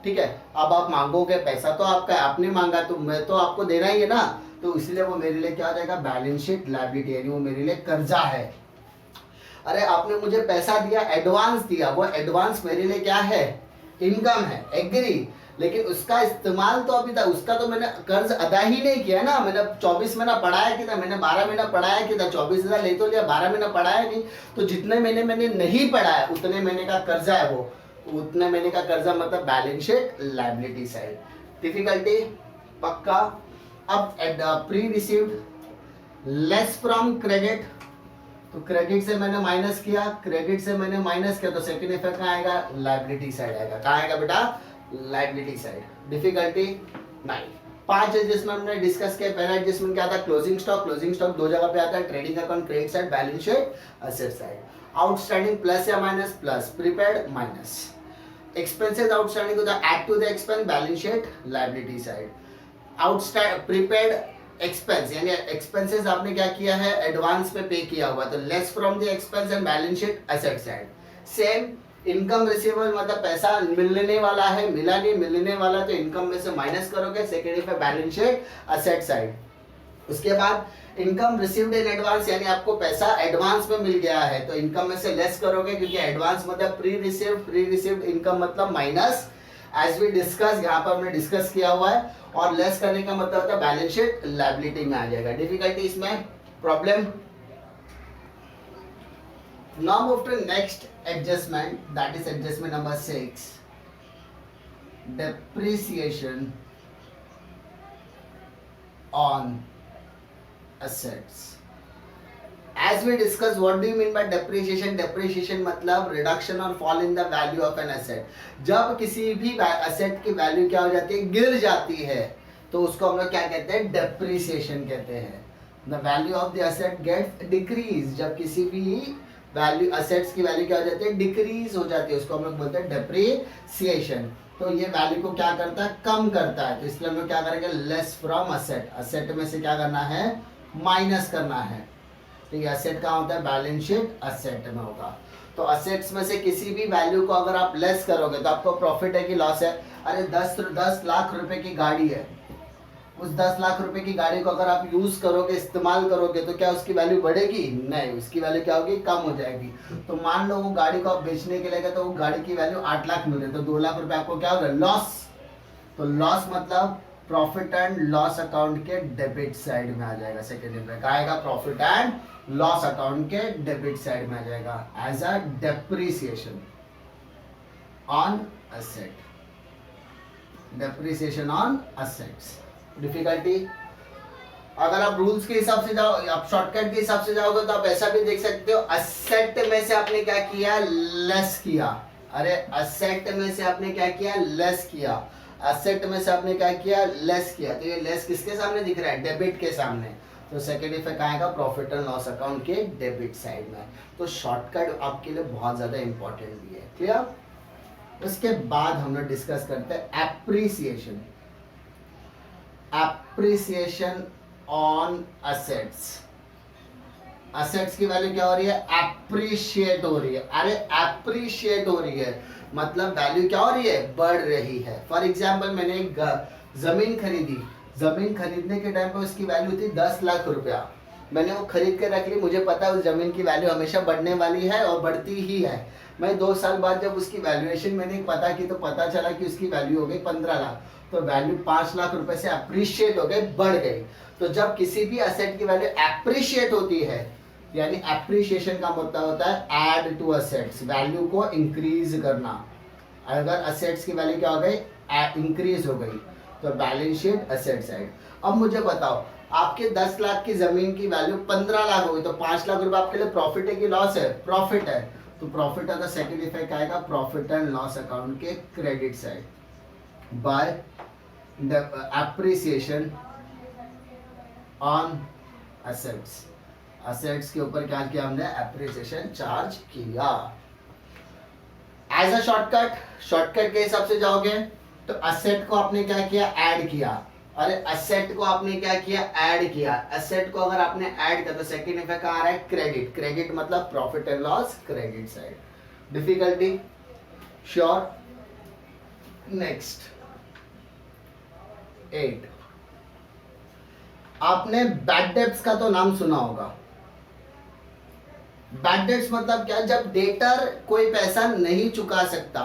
ठीक है। अब आप मांगोगे, पैसा तो आपका है, आपने मांगा तो मैं तो आपको देना ही है ना, तो इसलिए वो मेरे लिए क्या हो जाएगा, बैलेंस शीट लायबिलिटी, यानी वो मेरे लिए कर्जा है। अरे आपने मुझे पैसा दिया, एडवांस दिया, वो एडवांस मेरे लिए क्या है, इनकम है, एग्री, लेकिन उसका इस्तेमाल तो अभी था, उसका तो मैंने कर्ज अदा ही नहीं किया ना। मैंने 24 महीना पढ़ाया कि था, मैंने 12 महीना पढ़ाया कि था, 24,000 ले तो लिया, 12 महीना पढ़ाया नहीं, तो जितने महीने मैंने नहीं पढ़ाया उतने महीने का कर्जा है वो, उतने महीने का कर्जा मतलब balance sheet liability side. Difficulty पक्का। अब pre received less from credit, तो क्रेडिट से मैंने माइनस किया, क्रेडिट से मैंने माइनस किया, तो सेकंड इफेक्ट कहाँ आएगा, लायबिलिटी साइड आएगा। कहाँ आएगा बेटा, लायबिलिटी साइड। डिफिकल्टी 9। 5 एडजस्टमेंट हमने डिस्कस किया। पहला एडजस्टमेंट क्या था, क्लोजिंग स्टॉक। क्लोजिंग स्टॉक 2 जगह पे आता है, trading account credit side, balance sheet asset side. Outstanding plus या minus, plus, prepaid minus. Expenses outstanding होता है, add to the expense, balance sheet liability side. Outstand prepaid expense, यानी एक्सपेंसेस आपने क्या किया है, एडवांस में पे किया हुआ, तो less from the expense and balance sheet asset side. Same income receivable, मतलब पैसा मिलने वाला है, मिला नहीं, मिलने वाला, तो इनकम में से माइनस करोगे, second if balance sheet asset side. उसके बाद इनकम रिसीव्ड इन एडवांस, यानी आपको पैसा एडवांस में मिल गया है, तो इनकम में से लेस करोगे, क्योंकि एडवांस मतलब प्री रिसीव्ड इनकम मतलब माइनस, एज वी डिस्कस, यहाँ पर हमने डिस्कस किया हुआ है, और लेस करने का मतलब होता है बैलेंस शीट लायबिलिटी में आ जाएगा। डिफिकल्टी इसमें problem. Now move to next adjustment, that is adjustment number 6, depreciation on assets. As we discussed, what do you mean by depreciation? Depreciation मतलब reduction or fall in the value of an asset. जब किसी भी asset की value क्या हो जाती है, गिर जाती है, तो उसको हम लोग क्या कहते हैं, depreciation कहते हैं। The value of the asset gets decreased, जब किसी भी वैल्यू असेट्स की वैल्यू क्या हो जाती है, डिक्रीज हो जाती है, उसको हम लोग बोलते हैं डेप्रिसिएशन। तो ये वैल्यू को क्या करता है, कम करता है, तो इसलिए हम लोग क्या करेंगे, लेस फ्रॉम असेट, असेट में से क्या करना है, माइनस करना है। तो ये असेट कहाँ होता है, बैलेंस शीट असेट में होगा। तो असेट्स में से किसी भी वैल्यू को अगर आप लेस करोगे तो आपको प्रॉफिट है कि लॉस है। अरे 10 लाख रुपए की गाड़ी है, उस 10 लाख रुपए की गाड़ी को अगर आप यूज करोगे, इस्तेमाल करोगे, तो क्या उसकी वैल्यू बढ़ेगी, नहीं, उसकी वैल्यू क्या होगी, कम हो जाएगी। तो मान लो वो गाड़ी को आप बेचने के लिए गए, तो वो गाड़ी की वैल्यू 8 लाख मिल रही, तो 2 लाख रुपए आपको क्या होगा, लॉस। तो लॉस मतलब प्रॉफिट एंड लॉस अकाउंट के डेबिट साइड में आ जाएगा। सेकेंड इफेक्ट आएगा, प्रॉफिट एंड लॉस अकाउंट के डेबिट साइड में आ जाएगा, as a depreciation on asset, depreciation on assets. Difficulty, अगर आप रूल्स के हिसाब से जाओ, आप शॉर्टकट के हिसाब से जाओगे, तो आप ऐसा भी देख सकते हो, असेट में से आपने क्या किया, लेस किया। अरे असेट में से आपने क्या किया, लेस किया, असेट में से आपने क्या किया, लेस किया, तो ये लेस किसके सामने दिख रहा है, डेबिट के सामने। तो सेकेंड इफेक्ट आएगा प्रॉफिट एंड लॉस अकाउंट के डेबिट साइड में। तो शॉर्टकट आपके लिए बहुत ज्यादा इंपॉर्टेंट भी है। क्लियर। उसके बाद हम लोग डिस्कस करते हैं appreciation, appreciation on assets. Assets की वैल्यू क्या हो रही है, एप्रिशिएट हो रही है। अरे एप्रिशिएट हो रही है मतलब वैल्यू क्या हो रही है, बढ़ रही है। फॉर एग्जाम्पल मैंने एक जमीन खरीदी, जमीन खरीदने के टाइम पे उसकी वैल्यू थी 10 लाख रुपया, मैंने वो खरीद के रख ली, मुझे पता है उस जमीन की वैल्यू हमेशा बढ़ने वाली है और बढ़ती ही है। मैं 2 साल बाद जब उसकी वैल्यूएशन मैंने पता की, तो पता चला कि उसकी वैल्यू हो गई 15 लाख, तो वैल्यू 5 लाख रुपए से अप्रिशिएट हो गई, बढ़ गई। तो जब किसी भी असेट की वैल्यू अप्रिशिएट होती है, यानी अप्रिशिएशन का मतलब होता है ऐड टू असेट्स, वैल्यू को इंक्रीज करना। अगर असेट्स की वैल्यू क्या हो गई, इंक्रीज हो गई, तो बैलेंस शीट एसेट साइड। अब मुझे बताओ, आपके 10 लाख की जमीन की वैल्यू 15 लाख होगी, तो 5 लाख रुपए आपके लिए प्रॉफिट है कि लॉस है? प्रॉफिट है। तो प्रॉफिट का सेकंड इफेक्ट आएगा प्रॉफिट एंड लॉस अकाउंट के credit side by appreciation on assets. Assets के ऊपर क्या किया हमने? एप्रिसिएशन चार्ज किया। एज अ शॉर्टकट के हिसाब से जाओगे तो असेट को आपने क्या किया? ऐड किया। अरे असेट को आपने क्या किया? ऐड किया। असेट को अगर आपने ऐड किया तो सेकंड इफेक्ट आ रहा है क्रेडिट। क्रेडिट मतलब profit and loss credit side. Difficulty? Sure. Next 8, आपने बैड डेब्ट्स का तो नाम सुना होगा। बैड डेट्स मतलब क्या? जब डेटर कोई पैसा नहीं चुका सकता,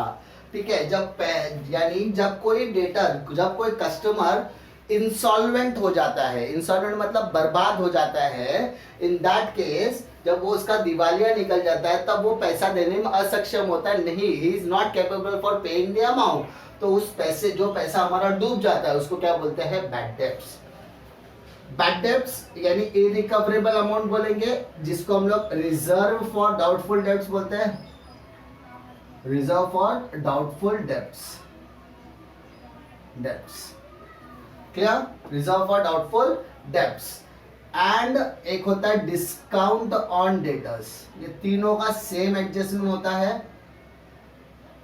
ठीक है, यानी जब कोई डेटर, जब कोई कस्टमर इंसॉल्वेंट हो जाता है, इंसॉल्वेंट मतलब बर्बाद हो जाता है, इन दैट केस जब वो उसका दिवालिया निकल जाता है तब वो पैसा देने में असक्षम होता है, नहीं, he is not capable for paying the amount. तो उस पैसे, जो पैसा हमारा डूब जाता है, उसको क्या बोलते हैं? Bad debts. बैड डेब्ट्स यानी इरिकवरेबल अमाउंट बोलेंगे, जिसको हम लोग रिजर्व फॉर डाउटफुल डेब्ट्स बोलते हैं। Reserve for doubtful debts clear? Reserve for doubtful debts. And एक होता है डिस्काउंट ऑन डेटर्स। ये तीनों का सेम एडजस्टमेंट होता है,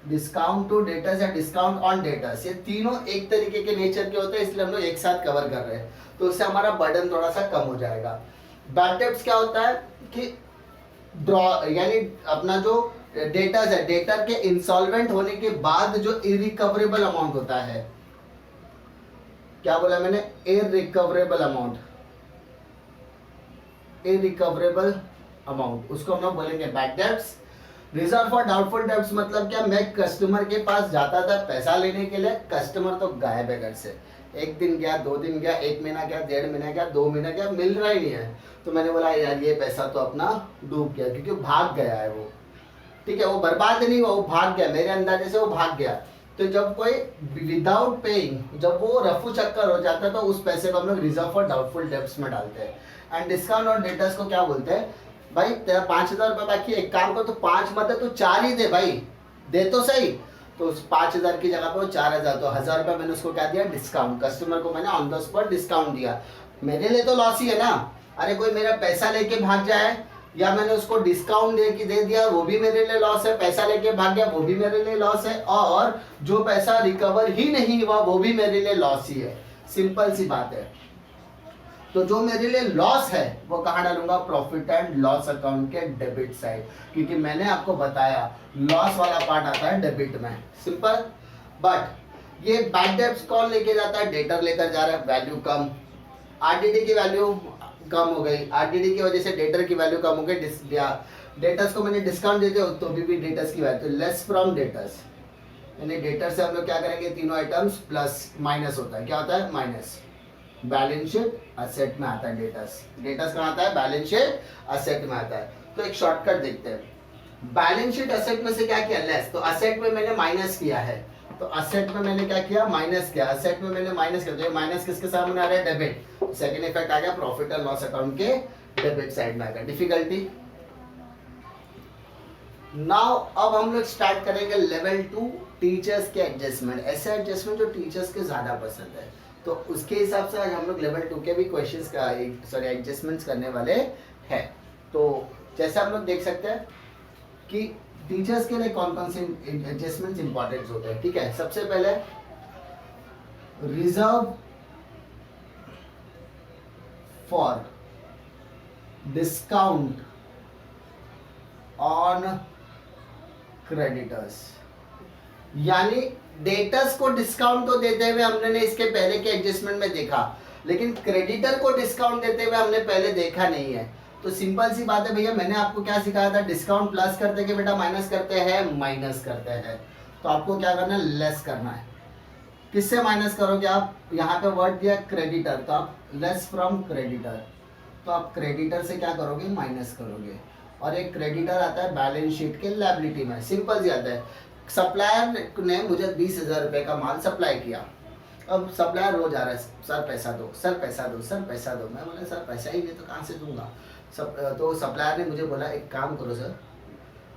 डिस्काउंट टू डेटर्स या डिस्काउंट ऑन डेटर्स। ये तीनों एक तरीके के नेचर के होते हैं, इसलिए हम लोग एक साथ कवर कर रहे हैं, तो उससे हमारा बर्डन थोड़ा सा कम हो जाएगा। बैड डेब्ट्स क्या होता है कि ड्रॉ, यानी अपना जो डेटर्स है, डेटर के इंसॉल्वेंट होने के बाद जो इरिकवरेबल अमाउंट होता है, क्या बोला मैंने? इरिकवरेबल अमाउंट, इरिकवरेबल अमाउंट, उसको हम लोग बोलेंगे bad debts. Reserve for doubtful debts मतलब क्या? मैं कस्टमर के पास जाता था पैसा लेने के लिए, कस्टमर तो गायब है घर से, एक दिन गया, 2 दिन गया, 1 महीना गया, 1.5 महीना गया, 2 महीना गया, मिल रहा ही नहीं है। तो मैंने बोला यार ये पैसा तो अपना डूब गया, क्योंकि भाग गया है वो, ठीक है, वो बर्बाद नहीं हुआ, वो भाग गया, मेरे अंदाजे से वो भाग गया। तो जब कोई विदाउट पेइंग, जब वो रफू चक्कर हो जाता है, तो उस पैसे को हम लोग रिजर्व फॉर डाउटफुल डेब्ट्स में डालते हैं। एंड डिस्काउंट ऑन डेटर्स को क्या बोलते हैं? भाई तेरा 5,000 रुपये बाकी, एक काम कर, तो 5 मत है, तो 4 ही दे भाई, दे तो सही। तो उस 5,000 की जगह पे वो 4,000, तो 1,000 रुपये मैंने उसको क्या दिया? डिस्काउंट। कस्टमर को मैंने ऑन द स्पॉट डिस्काउंट दिया। मेरे लिए तो लॉस ही है ना, अरे कोई मेरा पैसा लेके भाग जाए, या मैंने उसको डिस्काउंट दे दिया, वो भी मेरे लिए लॉस है, पैसा लेके भाग गया वो भी मेरे लिए लॉस है, और जो पैसा रिकवर ही नहीं हुआ वो भी मेरे लिए लॉस ही है। सिंपल सी बात है। तो जो मेरे लिए लॉस है वो कहाँ डालूंगा? प्रॉफिट एंड लॉस अकाउंट के डेबिट साइड, क्योंकि मैंने आपको बताया लॉस वाला पार्ट आता है डेबिट में। सिंपल। बट ये बैड डेब्ट्स कौन लेके जाता है? डेटर लेकर जा रहा है, वैल्यू कम, आरडीडी की वैल्यू कम हो गई, आरडीडी की वजह से डेटर की वैल्यू कम हो गई, डेटर्स को मैंने डिस्काउंट दे दिया तो भी डेटर्स की वैल्यू लेस फ्रॉम डेटर्स, यानी डेटर से हम लोग क्या करेंगे? तीनों आइटम्स प्लस माइनस होता है, क्या होता है? माइनस। बैलेंस शीट असेट में आता है डेटर्स, डेटर्स कहाँ आता है? बैलेंस शीट असेट में आता है। तो एक शॉर्टकट देखते हैं, बैलेंस शीट असेट में से क्या किया? लेस। तो असेट में मैंने माइनस किया है, तो असेट में मैंने क्या किया? माइनस किया। असेट में मैंने माइनस किया, तो ये माइनस किसके सामने आ रहा है? डेबिट। सेकंड इफेक्ट आ गया प्रॉफिट एंड लॉस अकाउंट के डेबिट साइड में आ गया। डिफिकल्टी? नाउ अब हम लोग स्टार्ट करेंगे लेवल 2 टीचर्स के एडजस्टमेंट, ऐसे एडजस्टमेंट जो टीचर्स के ज्यादा पसंद है। तो उसके हिसाब से आज हम लोग लेवल 2 के भी क्वेश्चंस का एडजस्टमेंट्स करने वाले हैं। तो जैसे हम लोग देख सकते हैं कि टीचर्स के लिए कौन कौन से एडजस्टमेंट्स इंपॉर्टेंट होते हैं। ठीक है, सबसे पहले reserve for discount on creditors, यानी डेटर्स को डिस्काउंट तो देते हुए हमने इसके पहले के एडजस्टमेंट में देखा, लेकिन क्रेडिटर को डिस्काउंट देते हुए हमने पहले देखा नहीं है। तो सिंपल सी बात है भैया, मैंने आपको क्या सिखाया था? डिस्काउंट प्लस करते कि बेटा माइनस करते हैं, माइनस करते हैं। तो आपको क्या करना है? लेस करना है। किससे माइनस करोगे आप? यहाँ पे वर्ड दिया क्रेडिटर, तो आप लेस फ्रॉम क्रेडिटर, तो आप क्रेडिटर से क्या करोगे? माइनस करोगे। और एक क्रेडिटर आता है बैलेंस शीट के लायबिलिटी में। सिंपल सी आता है, सप्लायर ने मुझे 20,000 रुपए का माल सप्लाई किया, अब सप्लायर रोज आ रहा है, सर पैसा दो, सर पैसा दो, सर पैसा दो। मैं बोला सर पैसा ही नहीं तो कहाँ से दूंगा। तो सप्लायर ने मुझे बोला एक काम करो सर,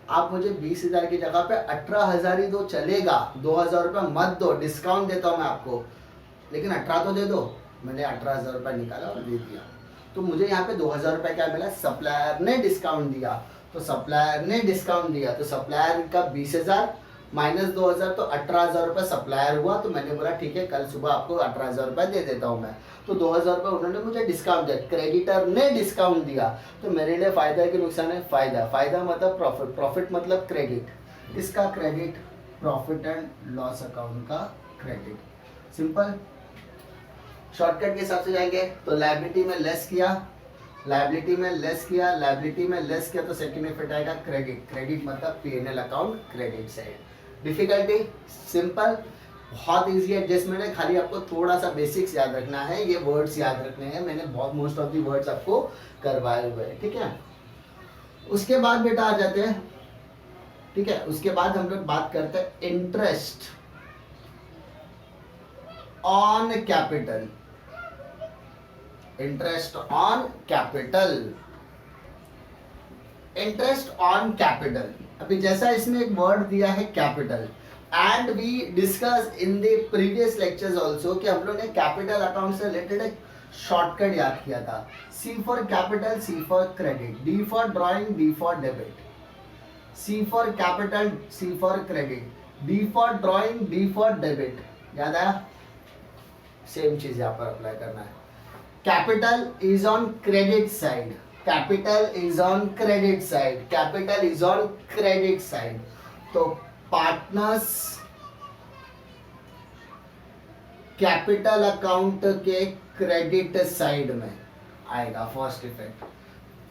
आप मुझे 20,000 की जगह पे 18,000 ही दो, चलेगा, 2,000 रुपये मत दो, डिस्काउंट देता हूँ मैं आपको, लेकिन 18 तो दे दो। मैंने 18,000 रुपये निकाला और दे दिया। तो मुझे यहाँ पे 2,000 रुपये क्या मिला, सप्लायर ने डिस्काउंट दिया। तो सप्लायर ने डिस्काउंट दिया तो सप्लायर का 20,000 माइनस 2,000 तो 18,000 रुपये सप्लायर हुआ। तो मैंने बोला ठीक है, कल सुबह आपको 18,000 रुपये दे देता हूँ मैं। तो 2,000 रुपये उन्होंने मुझे डिस्काउंट दिया, क्रेडिटर ने डिस्काउंट दिया। तो मेरे लिए फायदा है कि नुकसान है, फायदा। फायदा मतलब प्रॉफिट, प्रॉफिट मतलब क्रेडिट। किसका credit, profit and loss account का क्रेडिट। सिंपल, शॉर्टकट के हिसाब से जाएंगे तो लायबिलिटी में लेस किया, लायबिलिटी में लेस किया, लायबिलिटी में लेस किया तो सेकंड इफेक्ट आएगा क्रेडिट। क्रेडिट मतलब PNL account credit side. Difficulty simple, बहुत इजी एडजस्टमेंट है, खाली आपको थोड़ा सा बेसिक्स याद रखना है, ये वर्ड्स याद रखने हैं। मैंने बहुत मोस्ट ऑफ दी वर्ड्स आपको करवाए हुए हैं, ठीक है। उसके बाद बेटा आ जाते हैं, ठीक है, उसके बाद हम लोग बात करते हैं interest on capital. Interest on capital, interest on capital. अभी जैसा इसमें एक वर्ड दिया है capital, and we discuss in the previous lectures also कि हम लोग ने कैपिटल अकाउंट से रिलेटेड एक शॉर्टकट याद किया था। C for capital, C for credit, D for drawing, D for debit. C for capital, C for credit, D for drawing, D for debit. याद आया? सेम चीज यहाँ पर अप्लाई करना है। Capital is on credit side, capital is on credit side, capital is on credit side. तो पार्टनर्स कैपिटल अकाउंट के क्रेडिट साइड में आएगा first effect.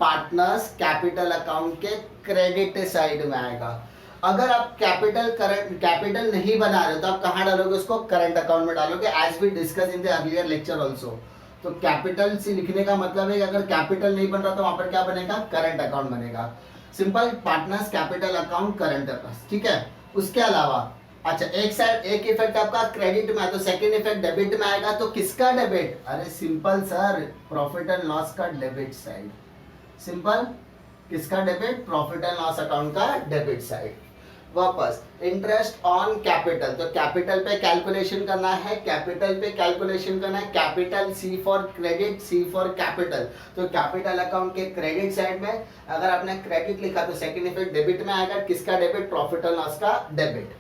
Partners capital account के क्रेडिट साइड में आएगा। अगर आप कैपिटल नहीं बना रहे हो तो आप कहां डालोगे उसको, करंट अकाउंट में डालोगे, as we discuss in the earlier lecture also. तो कैपिटल से लिखने का मतलब है कि अगर कैपिटल नहीं बन रहा तो वहां पर क्या बनेगा, करंट अकाउंट बनेगा। Simple, partners capital account current account, ठीक है। उसके अलावा अच्छा, एक साइड एक इफेक्ट आपका क्रेडिट में है तो सेकंड इफेक्ट डेबिट में आएगा। तो किसका डेबिट, अरे simple sir, profit and loss का डेबिट साइड। सिंपल, किसका debit, profit and loss account का डेबिट साइड। वापस इंटरेस्ट ऑन कैपिटल, तो कैपिटल पे कैलकुलेशन करना है, कैपिटल पे कैलकुलेशन करना है। Capital C for credit, C for capital. तो कैपिटल अकाउंट के क्रेडिट साइड में अगर आपने क्रेडिट लिखा तो सेकंड इफेक्ट डेबिट में आएगा। किसका डेबिट, प्रॉफिट एंड लॉस का डेबिट।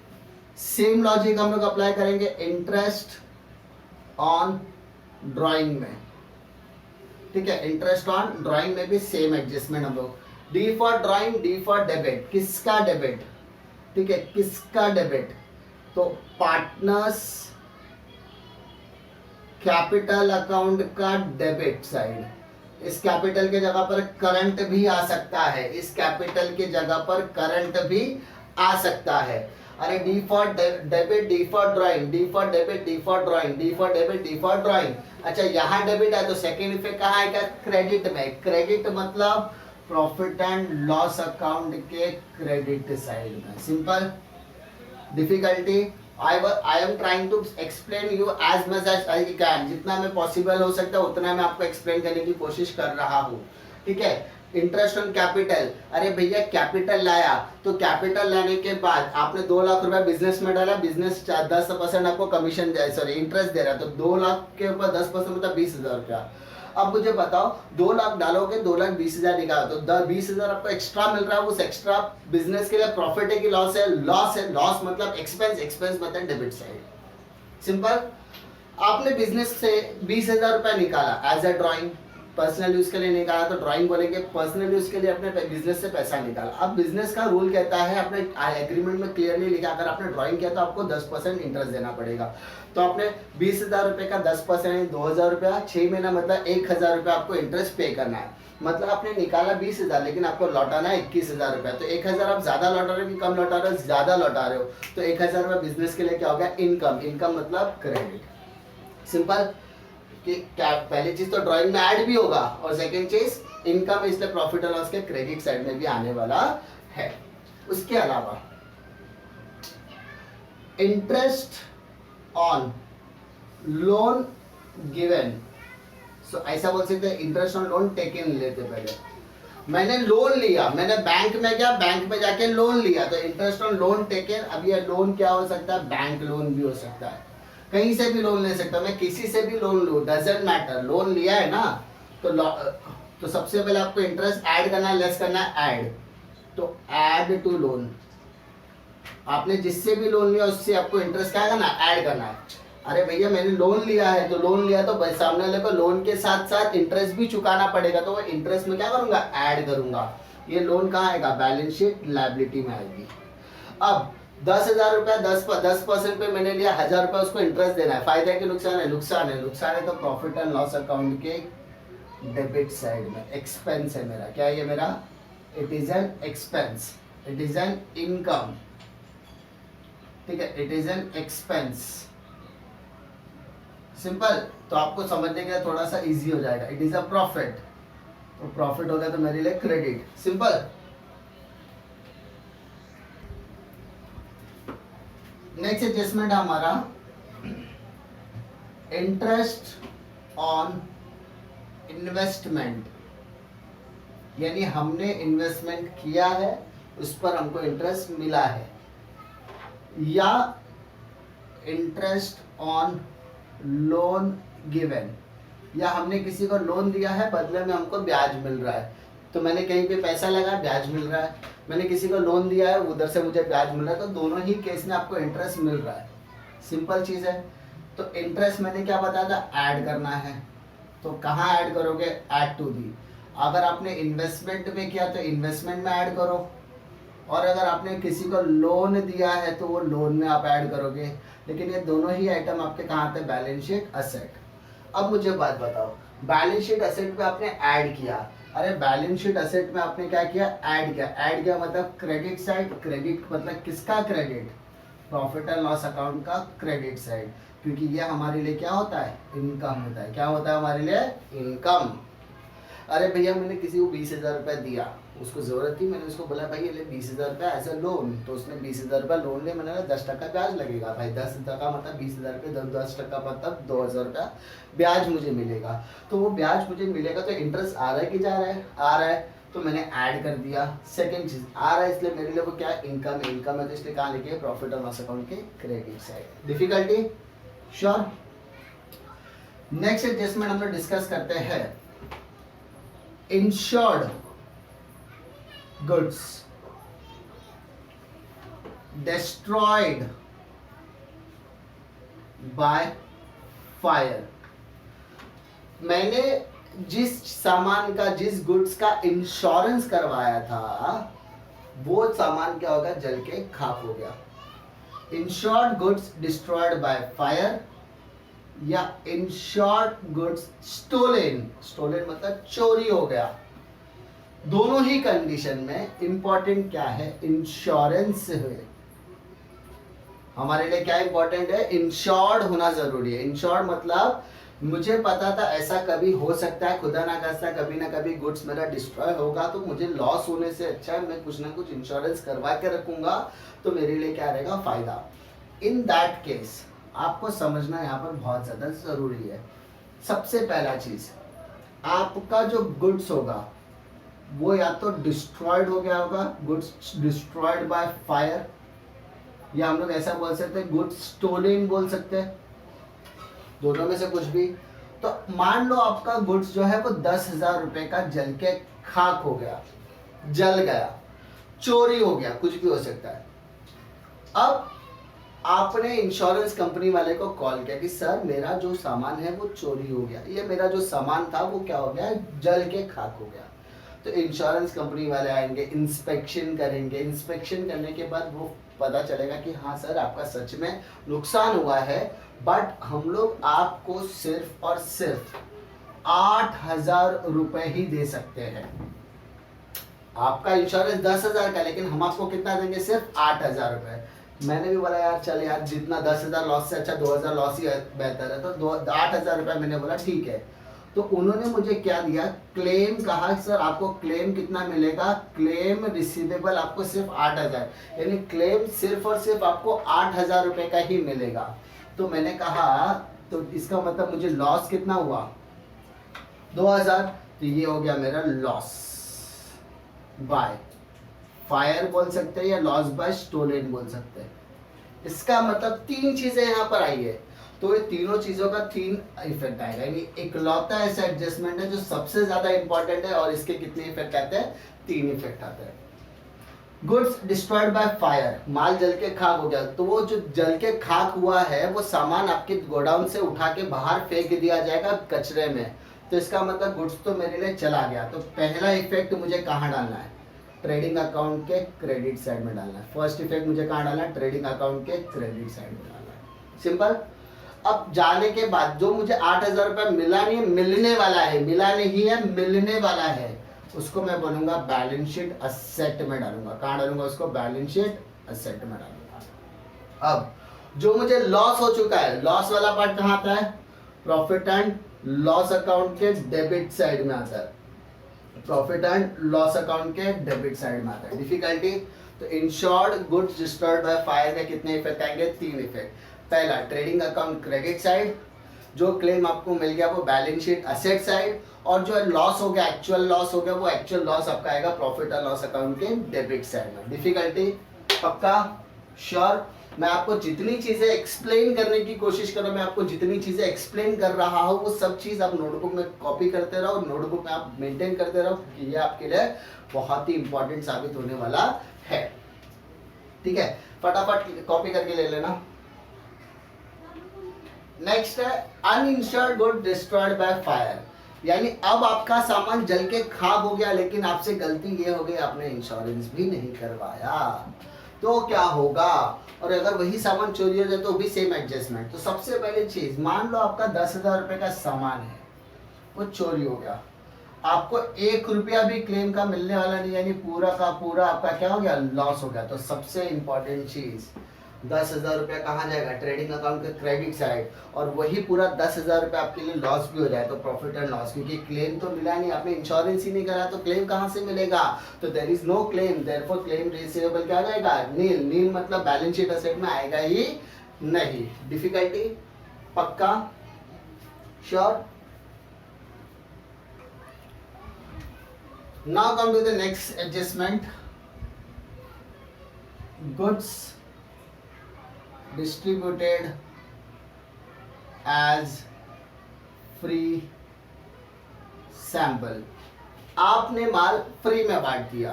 सेम लॉजिक हम लोग अप्लाई करेंगे इंटरेस्ट ऑन ड्राइंग में, ठीक है। इंटरेस्ट ऑन ड्राइंग में भी सेम एडजस्टमेंट हम लोग, D for drawing, D for debit. किसका डेबिट, ठीक है, किसका डेबिट, तो पार्टनर्स कैपिटल अकाउंट का डेबिट साइड। इस कैपिटल के जगह पर करंट भी आ सकता है, इस कैपिटल के जगह पर करंट भी आ सकता है। अरे D for debit, D for drawing, D for debit, D for drawing, D for debit, D for drawing. अच्छा, यहाँ डेबिट है तो सेकेंड इफेक्ट कहाँ आएगा, क्रेडिट में। क्रेडिट मतलब प्रॉफिट एंड लॉस अकाउंट के क्रेडिट साइड में। Simple, difficulty I am trying to explain you as much as I can, जितना मैं पॉसिबल हो सकता है उतना मैं आपको एक्सप्लेन करने की कोशिश कर रहा हूँ, ठीक है। इंटरेस्ट ऑन कैपिटल, अरे भैया कैपिटल लाया तो कैपिटल लाने के बाद आपने 2 लाख रुपए बिजनेस में डाला, बिजनेस 10% आपको कमीशन सॉरी इंटरेस्ट दे रहा है, तो 2 लाख के ऊपर 10% मतलब 20,000 रुपया। अब मुझे बताओ 2 लाख डालोगे, 2,20,000 निकालो तो 20,000 आपको एक्स्ट्रा मिल रहा है। उस एक्स्ट्रा बिजनेस के लिए प्रॉफिट है कि लॉस है, लॉस है। लॉस मतलब एक्सपेंस, एक्सपेंस मतलब डेबिट साइड। सिंपल, आपने बिजनेस से 20,000 रुपया निकाला as a drawing, personal use के लिए निकाला तो ड्राइंग बोलेंगे, पर्सनल यूज के लिए अपने बिजनेस से पैसा निकाला। अब बिजनेस का रूल कहता है, अपने एग्रीमेंट में क्लियरली लिखा, अगर आपने ड्राइंग किया तो आपको 10% इंटरेस्ट देना पड़ेगा। तो आपने 20,000 रुपये का 10% 2,000 रुपया, 6 महीना मतलब 1,000 रुपया आपको इंटरेस्ट पे करना है। मतलब आपने निकाला 20,000 लेकिन आपको लौटाना है 21,000 रुपया। तो 1,000 आप ज्यादा लौटा रहे हो कि कम लौटा रहे हो, ज्यादा लौटा रहे हो। तो 1,000 रुपया बिजनेस के लिए क्या हो गया, इनकम। इनकम मतलब क्रेडिट। सिंपल, कि क्या पहली चीज तो ड्राइंग में ऐड भी होगा और सेकंड चीज इनकम, इसलिए प्रॉफिट एंड लॉस के क्रेडिट साइड में भी आने वाला है। उसके अलावा इंटरेस्ट ऑन लोन गिवन, सो ऐसा बोल सकते हैं इंटरेस्ट ऑन लोन टेकन लेते पहले। मैंने लोन लिया, मैंने बैंक में गया, बैंक में जाके लोन लिया, तो इंटरेस्ट ऑन लोन टेकन। अब ये लोन क्या हो सकता है, बैंक लोन भी हो सकता है, कहीं से भी लोन ले सकता हूँ मैं, किसी से भी लोन लूँ, डजेंट मैटर। लोन लिया है ना, तो सबसे पहले आपको इंटरेस्ट ऐड करना है, लेस करना है ऐड, तो ऐड टू लोन। आपने जिससे भी लोन लिया उससे आपको इंटरेस्ट क्या करना है, ऐड करना है। अरे भैया मैंने लोन लिया है, तो लोन लिया तो सामने वाले को लोन के साथ साथ इंटरेस्ट भी चुकाना पड़ेगा, तो वो इंटरेस्ट में क्या करूंगा, ऐड करूंगा। ये लोन कहाँ आएगा, बैलेंस शीट लायबिलिटी में आएगी। अब 10,000 रुपया 10% पे मैंने लिया, 1,000 रुपया उसको इंटरेस्ट देना है। फायदा है कि नुकसान है, नुकसान है। नुकसान है तो प्रॉफिट एंड लॉस अकाउंट के डेबिट साइड में एक्सपेंस है मेरा। क्या है ये मेरा, it is an expense, it is an income, ठीक है, it is an expense. Simple, तो आपको समझने के लिए थोड़ा सा इजी हो जाएगा। इट इज अ प्रॉफिट, तो प्रॉफिट हो गया तो मेरे लिए क्रेडिट। सिंपल। नेक्स्ट एडजस्टमेंट है हमारा इंटरेस्ट ऑन इन्वेस्टमेंट, यानी हमने इन्वेस्टमेंट किया है उस पर हमको इंटरेस्ट मिला है, या इंटरेस्ट ऑन लोन गिवन, या हमने किसी को लोन दिया है बदले में हमको ब्याज मिल रहा है। तो मैंने कहीं पे पैसा लगा, ब्याज मिल रहा है, मैंने किसी को लोन दिया है उधर से मुझे ब्याज मिल रहा है, तो दोनों ही केस में आपको इंटरेस्ट मिल रहा है। सिंपल चीज़ है। तो इंटरेस्ट मैंने क्या बताया था, ऐड करना है, तो कहाँ ऐड करोगे, ऐड टू दी। अगर आपने इन्वेस्टमेंट में किया तो इन्वेस्टमेंट में ऐड करो, और अगर आपने किसी को लोन दिया है तो वो लोन में आप ऐड करोगे। लेकिन ये दोनों ही आइटम आपके कहाँ आते हैं, बैलेंस शीट असेट। अब मुझे बात बताओ, बैलेंस शीट असेट में आपने ऐड किया, अरे बैलेंस शीट असेट में आपने क्या किया, ऐड किया। ऐड किया मतलब क्रेडिट साइड, क्रेडिट मतलब किसका credit, profit and loss account का क्रेडिट साइड, क्योंकि ये हमारे लिए क्या होता है, इनकम होता है। क्या होता है हमारे लिए, इनकम। अरे भैया मैंने किसी को 20,000 रुपया दिया, उसको जरूरत थी, मैंने उसको बोला भाई ये ले 20,000 रुपया एज अ लोन, तो उसने 20,000 रुपया लोन लिया, मैंने बोला 10% ब्याज लगेगा भाई, 10% मतलब 20,000 रुपये, 10% मतलब 2,000 रुपया ब्याज मुझे मिलेगा। तो वो ब्याज मुझे मिलेगा तो इंटरेस्ट आ रहा है कि जा रहा है, आ रहा है, तो मैंने ऐड कर दिया। सेकेंड चीज आ रहा है इसलिए मेरे लिए वो क्या, इनकम है, इनकम है तो इसलिए कहाँ लिखे, प्रॉफिट और लॉस अकाउंट के credit side. Difficulty, sure. Next adjustment हम लोग डिस्कस करते हैं insured goods destroyed by fire। मैंने जिस सामान का, जिस गुड्स का इंश्योरेंस करवाया था वो सामान क्या होगा, जल के खाक हो गया। Insured goods destroyed by fire, या इंश्योर्ड गुड्स स्टोलन, स्टोलन मतलब चोरी हो गया। दोनों ही कंडीशन में इंपॉर्टेंट क्या है, इंश्योरेंस है। हमारे लिए क्या इंपॉर्टेंट है, इंश्योर्ड होना जरूरी है। इंश्योर्ड मतलब मुझे पता था ऐसा कभी हो सकता है, खुदा ना खास्ता कभी ना कभी गुड्स मेरा डिस्ट्रॉय होगा, तो मुझे लॉस होने से अच्छा है मैं कुछ ना कुछ इंश्योरेंस करवा के रखूंगा, तो मेरे लिए क्या रहेगा, फायदा। इन दैट केस आपको समझना यहाँ पर बहुत ज्यादा जरूरी है। सबसे पहला चीज, आपका जो गुड्स होगा वो या तो डिस्ट्रॉयड हो गया होगा, गुड्स डिस्ट्रॉयड बाय फायर, या हम लोग ऐसा बोल सकते हैं गुड्स स्टोलन बोल सकते हैं, दोनों में से कुछ भी। तो मान लो आपका गुड्स जो है वो 10,000 रुपए का जल के खाक हो गया, जल गया, चोरी हो गया, कुछ भी हो सकता है। अब आपने इंश्योरेंस कंपनी वाले को कॉल किया कि सर मेरा जो सामान है वो चोरी हो गया, ये मेरा जो सामान था वो क्या हो गया, जल के खाक हो गया। तो इंश्योरेंस कंपनी वाले आएंगे, इंस्पेक्शन करेंगे, इंस्पेक्शन करने के बाद वो पता चलेगा कि हाँ सर आपका सच में नुकसान हुआ है, बट हम लोग आपको सिर्फ और सिर्फ 8,000 रुपए ही दे सकते हैं। आपका इंश्योरेंस 10,000 का, लेकिन हम आपको कितना देंगे, सिर्फ 8,000 रुपए। मैंने भी बोला यार चल यार, जितना 10,000 लॉस से अच्छा 2,000 लॉस ही बेहतर है, तो 8,000 रुपए मैंने बोला ठीक है। तो उन्होंने मुझे क्या दिया, क्लेम कहा, सर आपको क्लेम कितना मिलेगा, क्लेम रिसीवेबल आपको सिर्फ 8,000, यानी क्लेम सिर्फ और सिर्फ आपको 8,000 रुपए का ही मिलेगा। तो मैंने कहा तो इसका मतलब मुझे लॉस कितना हुआ 2000, तो ये हो गया मेरा लॉस बाय फायर बोल सकते हैं या लॉस बाय स्टोलन बोल सकते हैं। इसका मतलब तीन चीजें यहाँ पर आई है, तो ये तीनों चीजों का तीन इफेक्ट आएगा, यानी इकलौता ऐसा एडजस्टमेंट है जो सबसे ज्यादा इंपॉर्टेंट है और इसके कितने इफेक्ट आते हैं, तीन इफेक्ट आते हैं। गुड्स डिस्ट्रॉयड बाय फायर, माल जल के खाक हो गया, तो वो जो जल के खाक हुआ है वो सामान आपके गोडाउन से उठा के बाहर फेंक दिया जाएगा कचरे में, तो इसका मतलब गुड्स तो मेरे लिए चला गया। तो पहला इफेक्ट मुझे कहाँ डालना है, ट्रेडिंग अकाउंट के क्रेडिट साइड में डालना है। फर्स्ट इफेक्ट मुझे कहाँ डालना है, ट्रेडिंग अकाउंट के क्रेडिट साइड में डालना है, सिंपल। अब जाने के बाद जो मुझे 8000 रुपये मिला नहीं, मिलने वाला है, मिला नहीं है मिलने वाला है, उसको मैं बोलूंगा बैलेंस शीट असेट में डालूंगा। कहाँ डालूंगा उसको, बैलेंस शीट असेट में डालूंगा। अब जो मुझे लॉस हो चुका है, लॉस वाला पार्ट कहाँ आता है, प्रॉफिट एंड लॉस अकाउंट के डेबिट साइड में आता है, प्रॉफिट एंड लॉस अकाउंट के डेबिट साइड में आता है। डिफिकल्टी, तो insured goods destroyed by fire के कितने इफेक्ट आएंगे, तीन इफेक्ट। पहला ट्रेडिंग अकाउंट क्रेडिट साइड, जो क्लेम आपको मिल गया वो बैलेंस शीट असेट साइड, और जो लॉस हो गया, एक्चुअल लॉस हो गया, वो एक्चुअल लॉस आपका आएगा प्रॉफिट और लॉस अकाउंट के डेबिट साइड में। डिफिकल्टी पक्का, श्योर। मैं आपको जितनी चीजें एक्सप्लेन करने की कोशिश कर रहा हूं, मैं आपको जितनी चीजें एक्सप्लेन कर रहा हूं, वो सब चीज आप नोटबुक में कॉपी करते रहो, नोटबुक में आप मेंटेन करते रहो, क्योंकि ये आपके लिए बहुत ही इंपॉर्टेंट साबित होने वाला है। ठीक है, फटाफट कॉपी करके ले लेना। नेक्स्ट है uninsured good destroyed by fire, यानी अब आपका सामान जल के खाक हो गया, लेकिन आपसे गलती ये हो गई आपने इंश्योरेंस भी नहीं करवाया, तो क्या होगा। और अगर वही सामान चोरी हो जाए तो भी सेम एडजस्टमेंट। तो सबसे पहली चीज, मान लो आपका 10,000 रुपए का सामान है, वो चोरी हो गया, आपको 1 रुपया भी क्लेम का मिलने वाला नहीं, यानी पूरा का पूरा आपका क्या हो गया, लॉस हो गया। तो सबसे इंपॉर्टेंट चीज 10,000 रुपया कहाँ जाएगा, ट्रेडिंग अकाउंट के क्रेडिट साइड, और वही पूरा 10,000 रुपया आपके लिए लॉस भी हो जाए तो प्रॉफिट एंड लॉस, क्योंकि क्लेम तो मिला नहीं, आपने इंश्योरेंस ही नहीं करा, तो क्लेम कहाँ से मिलेगा। तो there is no claim, therefore claim receivable क्या जाएगा, नील। नील मतलब बैलेंस शीट असेट में आएगा ही नहीं। डिफिकल्टी पक्का, sure. Now come to the next adjustment, goods distributed as free sample, आपने माल फ्री में बांट दिया।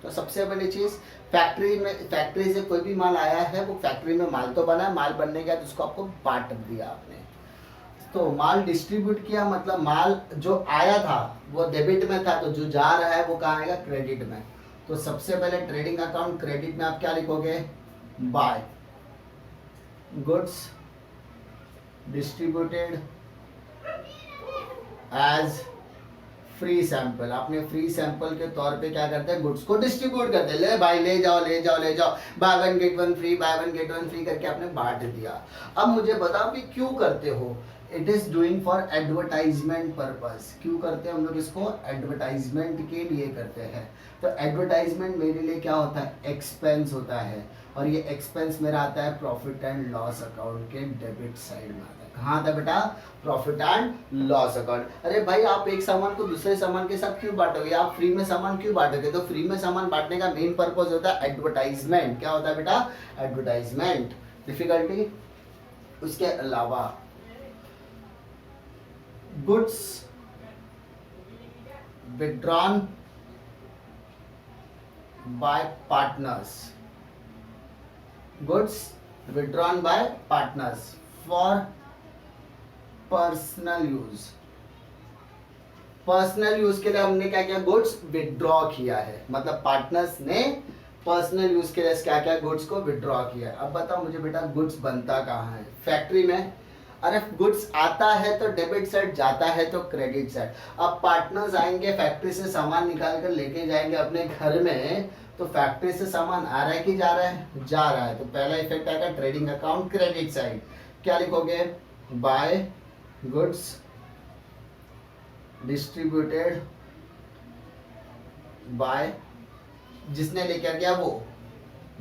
तो सबसे पहली चीज, फैक्ट्री से कोई भी माल आया है, वो फैक्ट्री में माल तो बना है, माल बनने के बाद उसको आपको बांट दिया आपने। तो माल डिस्ट्रीब्यूट किया, मतलब माल जो आया था वो डेबिट में था, तो जो जा रहा है वो कहाँ आएगा, क्रेडिट में। तो सबसे पहले ट्रेडिंग अकाउंट क्रेडिट में आप क्या लिखोगे, by goods distributed as free sample, आपने फ्री सैंपल के तौर पे क्या करते हैं, गुड्स को डिस्ट्रीब्यूट करते हैं, ले भाई ले जाओ ले जाओ ले जाओ, by one get one free, by one get one free करके आपने बांट दिया। अब मुझे बताओ कि क्यों करते हो, it is doing for advertisement purpose. क्यों करते हैं हम लोग इसको, एडवर्टाइजमेंट के लिए करते हैं। तो एडवर्टाइजमेंट मेरे लिए क्या होता है, एक्सपेंस होता है, और ये एक्सपेंस मेरा आता है प्रॉफिट एंड लॉस अकाउंट के डेबिट साइड में आता है। कहाँ आता है बेटा, प्रॉफिट एंड लॉस अकाउंट। अरे भाई आप एक सामान को दूसरे सामान के साथ क्यों बांटोगे, आप फ्री में सामान क्यों बांटोगे, तो फ्री में सामान बांटने का मेन पर्पस होता है एडवर्टाइजमेंट। क्या होता है बेटा, एडवर्टाइजमेंट। डिफिकल्टी उसके अलावा goods withdrawn by partners, goods withdrawn by partners for personal use। Personal use के लिए हमने क्या किया, गुड्स विड्रॉ किया है, मतलब पार्टनर्स ने पर्सनल यूज के लिए क्या क्या गुड्स को विड्रॉ किया है। अब बताओ मुझे बेटा, गुड्स बनता कहाँ है, फैक्ट्री में। अरे गुड्स आता है तो डेबिट साइड, जाता है तो क्रेडिट साइड। अब पार्टनर्स आएंगे, फैक्ट्री से सामान निकाल कर लेके जाएंगे अपने घर में, तो फैक्ट्री से सामान आ रहा है कि जा रहा है, जा रहा है। तो पहला इफेक्ट आएगा ट्रेडिंग अकाउंट क्रेडिट साइड। क्या लिखोगे, बाय गुड्स डिस्ट्रीब्यूटेड बाय, जिसने लेकर गया वो,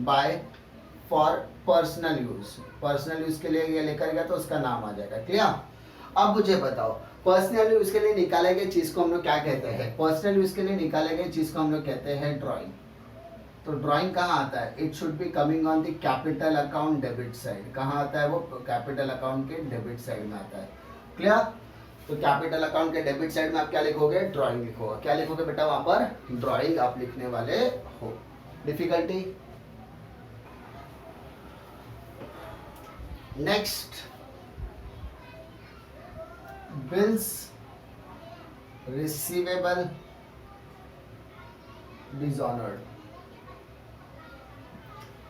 बाय फॉर पर्सनल यूज के लिए ये लेकर गया तो उसका नाम आ जाएगा। क्लियर। अब मुझे बताओ पर्सनल यूज के लिए निकाले गए चीज को हम लोग क्या कहते हैं? पर्सनल यूज के लिए निकाले गए चीज को हम लोग कहते हैं ड्राइंग। तो ड्राइंग कहाँ आता है? It should be coming on the capital account debit side. कहाँ आता है वो? कैपिटल अकाउंट के डेबिट साइड में आता है। क्लियर। तो कैपिटल अकाउंट के डेबिट साइड में आप क्या लिखोगे? ड्राइंग लिखोगे। क्या लिखोगे बेटा वहां पर? ड्राइंग आप लिखने वाले हो। Difficulty? Next, bills receivable dishonoured.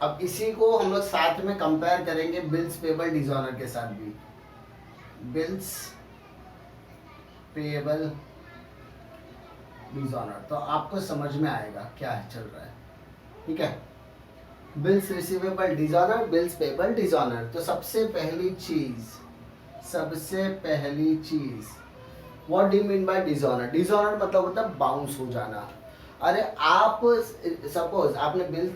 अब इसी को हम लोग साथ में कंपेयर करेंगे बिल्स पेबल डिसऑनर के साथ भी। बिल्स पेबल डिसऑनर तो आपको समझ में आएगा क्या चल रहा है। ठीक है। Bills receivable dishonour, bills payable dishonour. तो सबसे पहली चीज what do you mean by dishonour? Dishonour मतलब होता है बाउंस हो जाना। अरे आप सपोज आपने बिल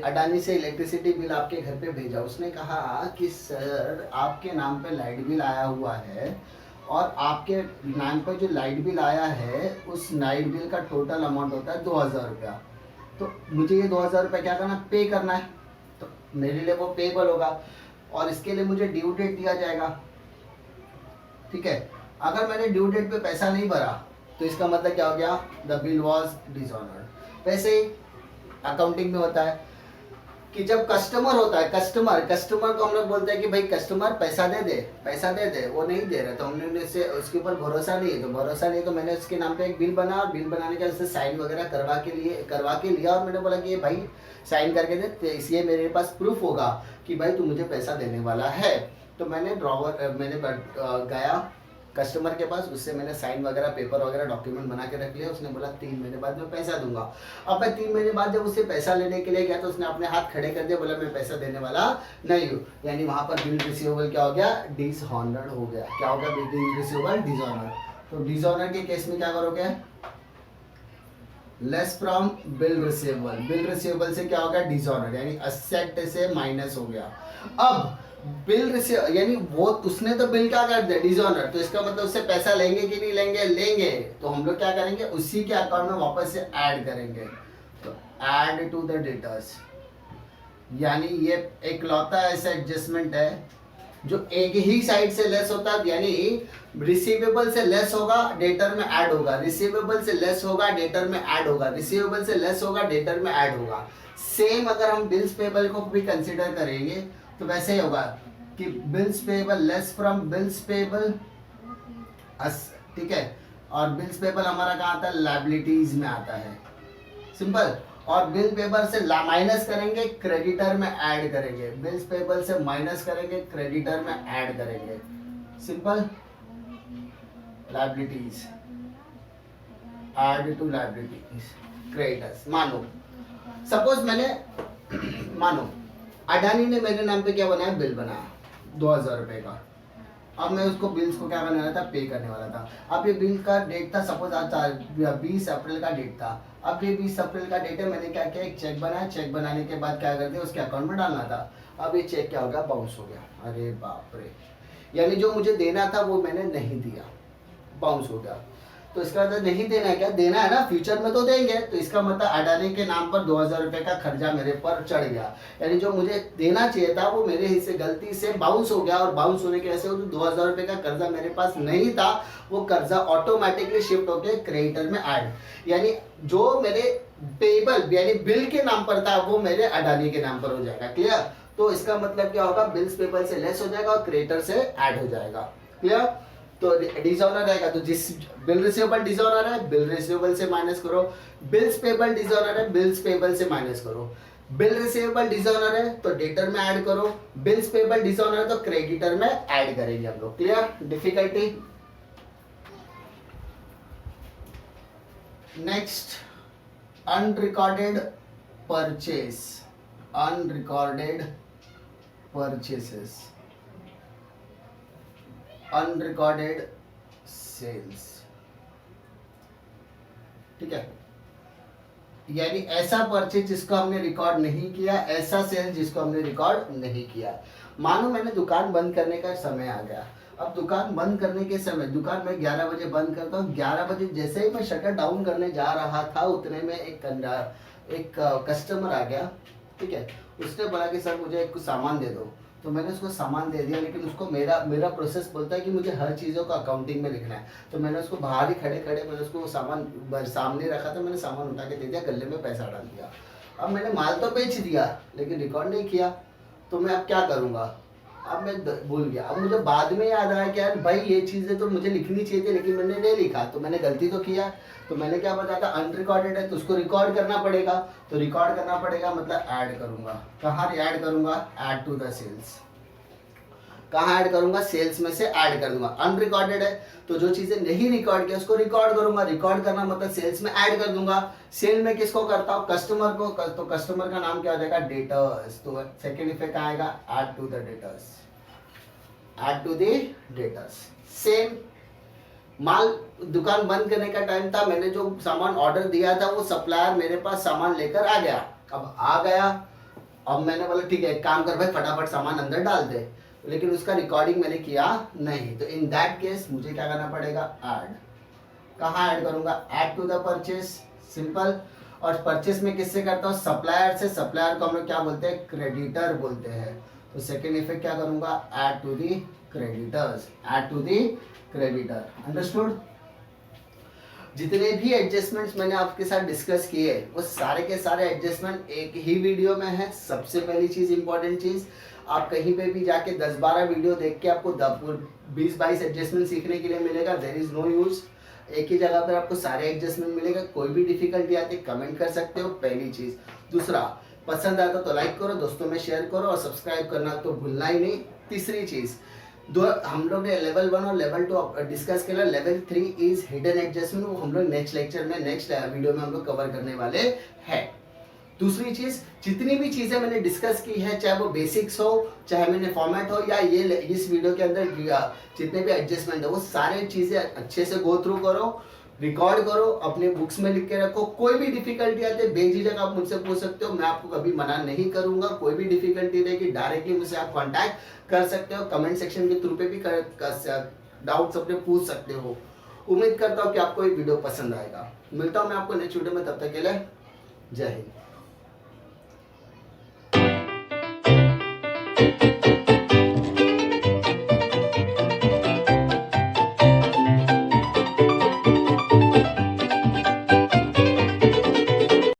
अडानी से इलेक्ट्रिसिटी बिल आपके घर पे भेजा, उसने कहा कि सर आपके नाम पे लाइट बिल आया हुआ है और आपके नाम पे जो लाइट बिल आया है उस लाइट बिल का टोटल अमाउंट होता है 2000 रुपया। तो मुझे ये 2000 रुपया क्या करना? पे करना है। तो मेरे लिए वो पेबल होगा और इसके लिए मुझे ड्यू डेट दिया जाएगा। ठीक है। अगर मैंने ड्यू डेट पे पैसा नहीं भरा तो इसका मतलब क्या हो गया? The bill was dishonoured. वैसे ही अकाउंटिंग में होता है कि जब कस्टमर होता है, कस्टमर को हम लोग बोलते हैं कि भाई कस्टमर पैसा दे दे, वो नहीं दे रहा तो हमने उससे उसके ऊपर भरोसा नहीं तो मैंने उसके नाम पे एक बिल बनाने का उससे साइन वगैरह करवा के लिया और मैंने बोला कि भाई साइन करके दे, तो इसलिए मेरे पास प्रूफ होगा कि भाई तू मुझे पैसा देने वाला है। तो मैंने गया कस्टमर के पास, उससे मैंने साइन वगैरह पेपर वगैरह डॉक्यूमेंट बना के रख लिया। उसने बोला 3 महीने बाद मैं पैसा दूंगा। अब मैं 3 महीने बाद जब उससे पैसा लेने के लिए गया तो उसने अपने हाथ खड़े कर दिया, बोला मैं पैसा देने वाला नहीं हूँ। यानी वहां पर बिल रिसीवेबल क्या हो गया? डिसऑनर्ड हो गया। क्या हो गया? Bill receivable dishonoured. तो डिसऑनर के केस में क्या करोगे? लेस फ्रॉम बिल रिसीवेबल से क्या हो गया? डिसऑनर, यानी असेट से माइनस हो गया। अब बिल रिसीव यानी वो उसने तो बिल क्या कर दिया? डिसऑनर। तो इसका मतलब उससे पैसा लेंगे कि नहीं लेंगे। तो हम लोग क्या करेंगे? उसी के अकाउंट में वापस से ऐड करेंगे। तो ऐड टू द डेटर्स, यानी ये एक लौता ऐसा एडजस्टमेंट है जो एक ही साइड से लेस होता है। यानी रिसीवेबल से लेस होगा, डेटर में ऐड होगा, रिसीवेबल से लेस होगा, डेटर में ऐड होगा, रिसीवेबल से लेस होगा, डेटर में ऐड होगा। सेम अगर हम बिल्स पेबल को भी कंसीडर करेंगे तो वैसे ही होगा कि bills payable less from bills payable. ठीक है। और बिल्स पेबल हमारा कहाँ आता है? लायबिलिटीज में आता है। सिंपल। और बिल पेबल से माइनस करेंगे, क्रेडिटर में ऐड करेंगे। बिल्स पेबल से माइनस करेंगे, क्रेडिटर में ऐड करेंगे। Simple. Liabilities add to liabilities creditors. मानो अडानी ने मेरे नाम पे क्या बनाया? बिल बनाया 2000 रुपए का। अब मैं उसको बिल्स को क्या बनाना था? पे करने वाला था। अब ये बिल का डेट था, सपोज आज 20 अप्रैल का डेट था। अब ये 20 अप्रैल का डेट है, मैंने क्या किया? एक चेक बनाया। चेक बनाने के बाद क्या कर दिया? उसके अकाउंट में डालना था। अब ये चेक क्या हो गया? बाउंस हो गया। अरे बाप रे, यानी जो मुझे देना था वो मैंने नहीं दिया, बाउंस हो गया। तो इसका मतलब नहीं देना है, क्या देना है ना, फ्यूचर में तो देंगे। तो इसका मतलब अडानी के नाम पर 2000 रुपए का खर्चा मेरे पर चढ़ गया। यानी जो मुझे देना चाहिए था वो मेरे हिस्से गलती से बाउंस हो गया। और बाउंस होने के वजह से वो 2000 रुपए का कर्जा मेरे पास नहीं था, वो कर्जा ऑटोमेटिकली शिफ्ट होकर क्रेडिटर में ऐड। यानी जो मेरे पेबल यानी बिल के नाम पर था वो मेरे अडानी के नाम पर हो जाएगा। क्लियर। तो इसका मतलब क्या होगा? बिल्स पेबल से लेस हो जाएगा और क्रेडिटर से ऐड हो जाएगा। क्लियर। तो डिसऑनर रहेगा, तो जिस बिल रिसीवेबल डिसऑनर है, बिल रिसीवेबल से माइनस करो। बिल्स पेबल डिसऑनर है, बिल्स पेबल से माइनस करो। बिल रिसीवेबल डिसऑनर है तो डेटर में ऐड करो। बिल्स पेबल डिसऑनर है तो क्रेडिटर में ऐड करेंगे हम लोग। Clear. Difficulty? Next, unrecorded purchase, unrecorded purchases, unrecorded sales. ठीक है। यानी ऐसा परचेज जिसको हमने रिकॉर्ड नहीं किया, ऐसा सेल जिसको हमने रिकॉर्ड नहीं किया। मानो मैंने दुकान बंद करने का समय आ गया। अब दुकान बंद करने के समय, दुकान मैं 11 बजे बंद करता हूँ, 11 बजे जैसे ही मैं शटर डाउन करने जा रहा था उतने में एक कस्टमर आ गया, ठीक है। उसने बोला कि सर मुझे कुछ सामान दे दो, तो मैंने उसको सामान दे दिया, लेकिन उसको मेरा प्रोसेस बोलता है कि मुझे हर चीज़ों को अकाउंटिंग में लिखना है। तो मैंने उसको बाहर ही खड़े खड़े मैंने उसको सामान सामने रखा था, मैंने सामान उठा के दे दिया, गले में पैसा डाल दिया। अब मैंने माल तो बेच दिया लेकिन रिकॉर्ड नहीं किया, तो मैं अब क्या करूँगा? अब मैं भूल गया। अब मुझे बाद में याद आया कि यार भाई ये चीज़ें तो मुझे लिखनी चाहिए थी लेकिन मैंने नहीं लिखा, तो मैंने गलती तो किया। तो मैंने क्या बताया था, अनरिकॉर्डेड है तो उसको रिकॉर्ड करना पड़ेगा। तो रिकॉर्ड करना पड़ेगा मतलब ऐड करूँगा। कहाँ ऐड करूँगा? Add to the sales. कहाँ ऐड करूँगा? सेल्स में से ऐड कर दूंगा। अनरिकॉर्डेड है तो जो चीज़ें नहीं रिकॉर्ड किया उसको रिकॉर्ड करूँगा। रिकॉर्ड करना मतलब सेल्स में ऐड कर दूंगा। सेल में किसको करता हूँ? कस्टमर को। तो कस्टमर का नाम क्या हो जाएगा? डेटर्स। तो सेकेंड इफेक्ट आएगा add to the debtors. Add to the debtors. Same माल दुकान बंद करने का टाइम था, मैंने जो सामान ऑर्डर दिया था वो सप्लायर मेरे पास सामान लेकर आ गया। अब आ गया, अब मैंने बोला ठीक है एक काम कर भाई फटाफट सामान अंदर डाल दे, लेकिन उसका रिकॉर्डिंग मैंने किया नहीं। तो इन दैट केस मुझे क्या करना पड़ेगा? ऐड। कहाँ ऐड करूंगा? Add to the purchase. Simple. और परचेस में किससे करता हूँ? सप्लायर से। सप्लायर को हम लोग क्या बोलते हैं? क्रेडिटर बोलते हैं। तो सेकेंड इफेक्ट क्या करूंगा? Add to the creditors. Add to the creditor. Understood? जितने भी एडजस्टमेंट्स मैंने आपके साथ डिस्कस किए वो सारे के सारे एडजस्टमेंट एक ही वीडियो में है। सबसे पहली चीज़, इंपॉर्टेंट चीज़, आप कहीं पे भी जाके 10-12 वीडियो देख के आपको 20-22 एडजस्टमेंट सीखने के लिए मिलेगा। There is no use. एक ही जगह पर आपको सारे एडजस्टमेंट मिलेगा। कोई भी डिफिकल्टी आती है कमेंट कर सकते हो, पहली चीज़। दूसरा, पसंद आता तो लाइक करो, दोस्तों में शेयर करो और सब्सक्राइब करना तो भूलना ही नहीं। तीसरी चीज़, हम लोग ने लेवल 1 और लेवल 2 डिस्कस किया। लेवल 3 इज हिडन एडजस्टमेंट, वो हम लोग नेक्स्ट लेक्चर में, नेक्स्ट वीडियो में हम लोग कवर करने वाले हैं। दूसरी चीज, जितनी भी चीजें मैंने डिस्कस की है, चाहे वो बेसिक्स हो, चाहे मैंने फॉर्मेट हो, या ये इस वीडियो के अंदर जितने भी एडजस्टमेंट है वो सारे चीजें अच्छे से गो थ्रू करो, रिकॉर्ड करो, अपने बुक्स में लिख के रखो। कोई भी डिफिकल्टी आती है बेझिझक आप मुझसे पूछ सकते हो, मैं आपको कभी मना नहीं करूंगा। कोई भी डिफिकल्टी रहेगी डायरेक्टली मुझसे आप कांटेक्ट कर सकते हो, कमेंट सेक्शन के थ्रू पे भी डाउट्स अपने पूछ सकते हो। उम्मीद करता हूँ कि आपको ये वीडियो पसंद आएगा। मिलता हूँ मैं आपको नेक्स्ट वीडियो में, तब तक के लिए जय हिंद।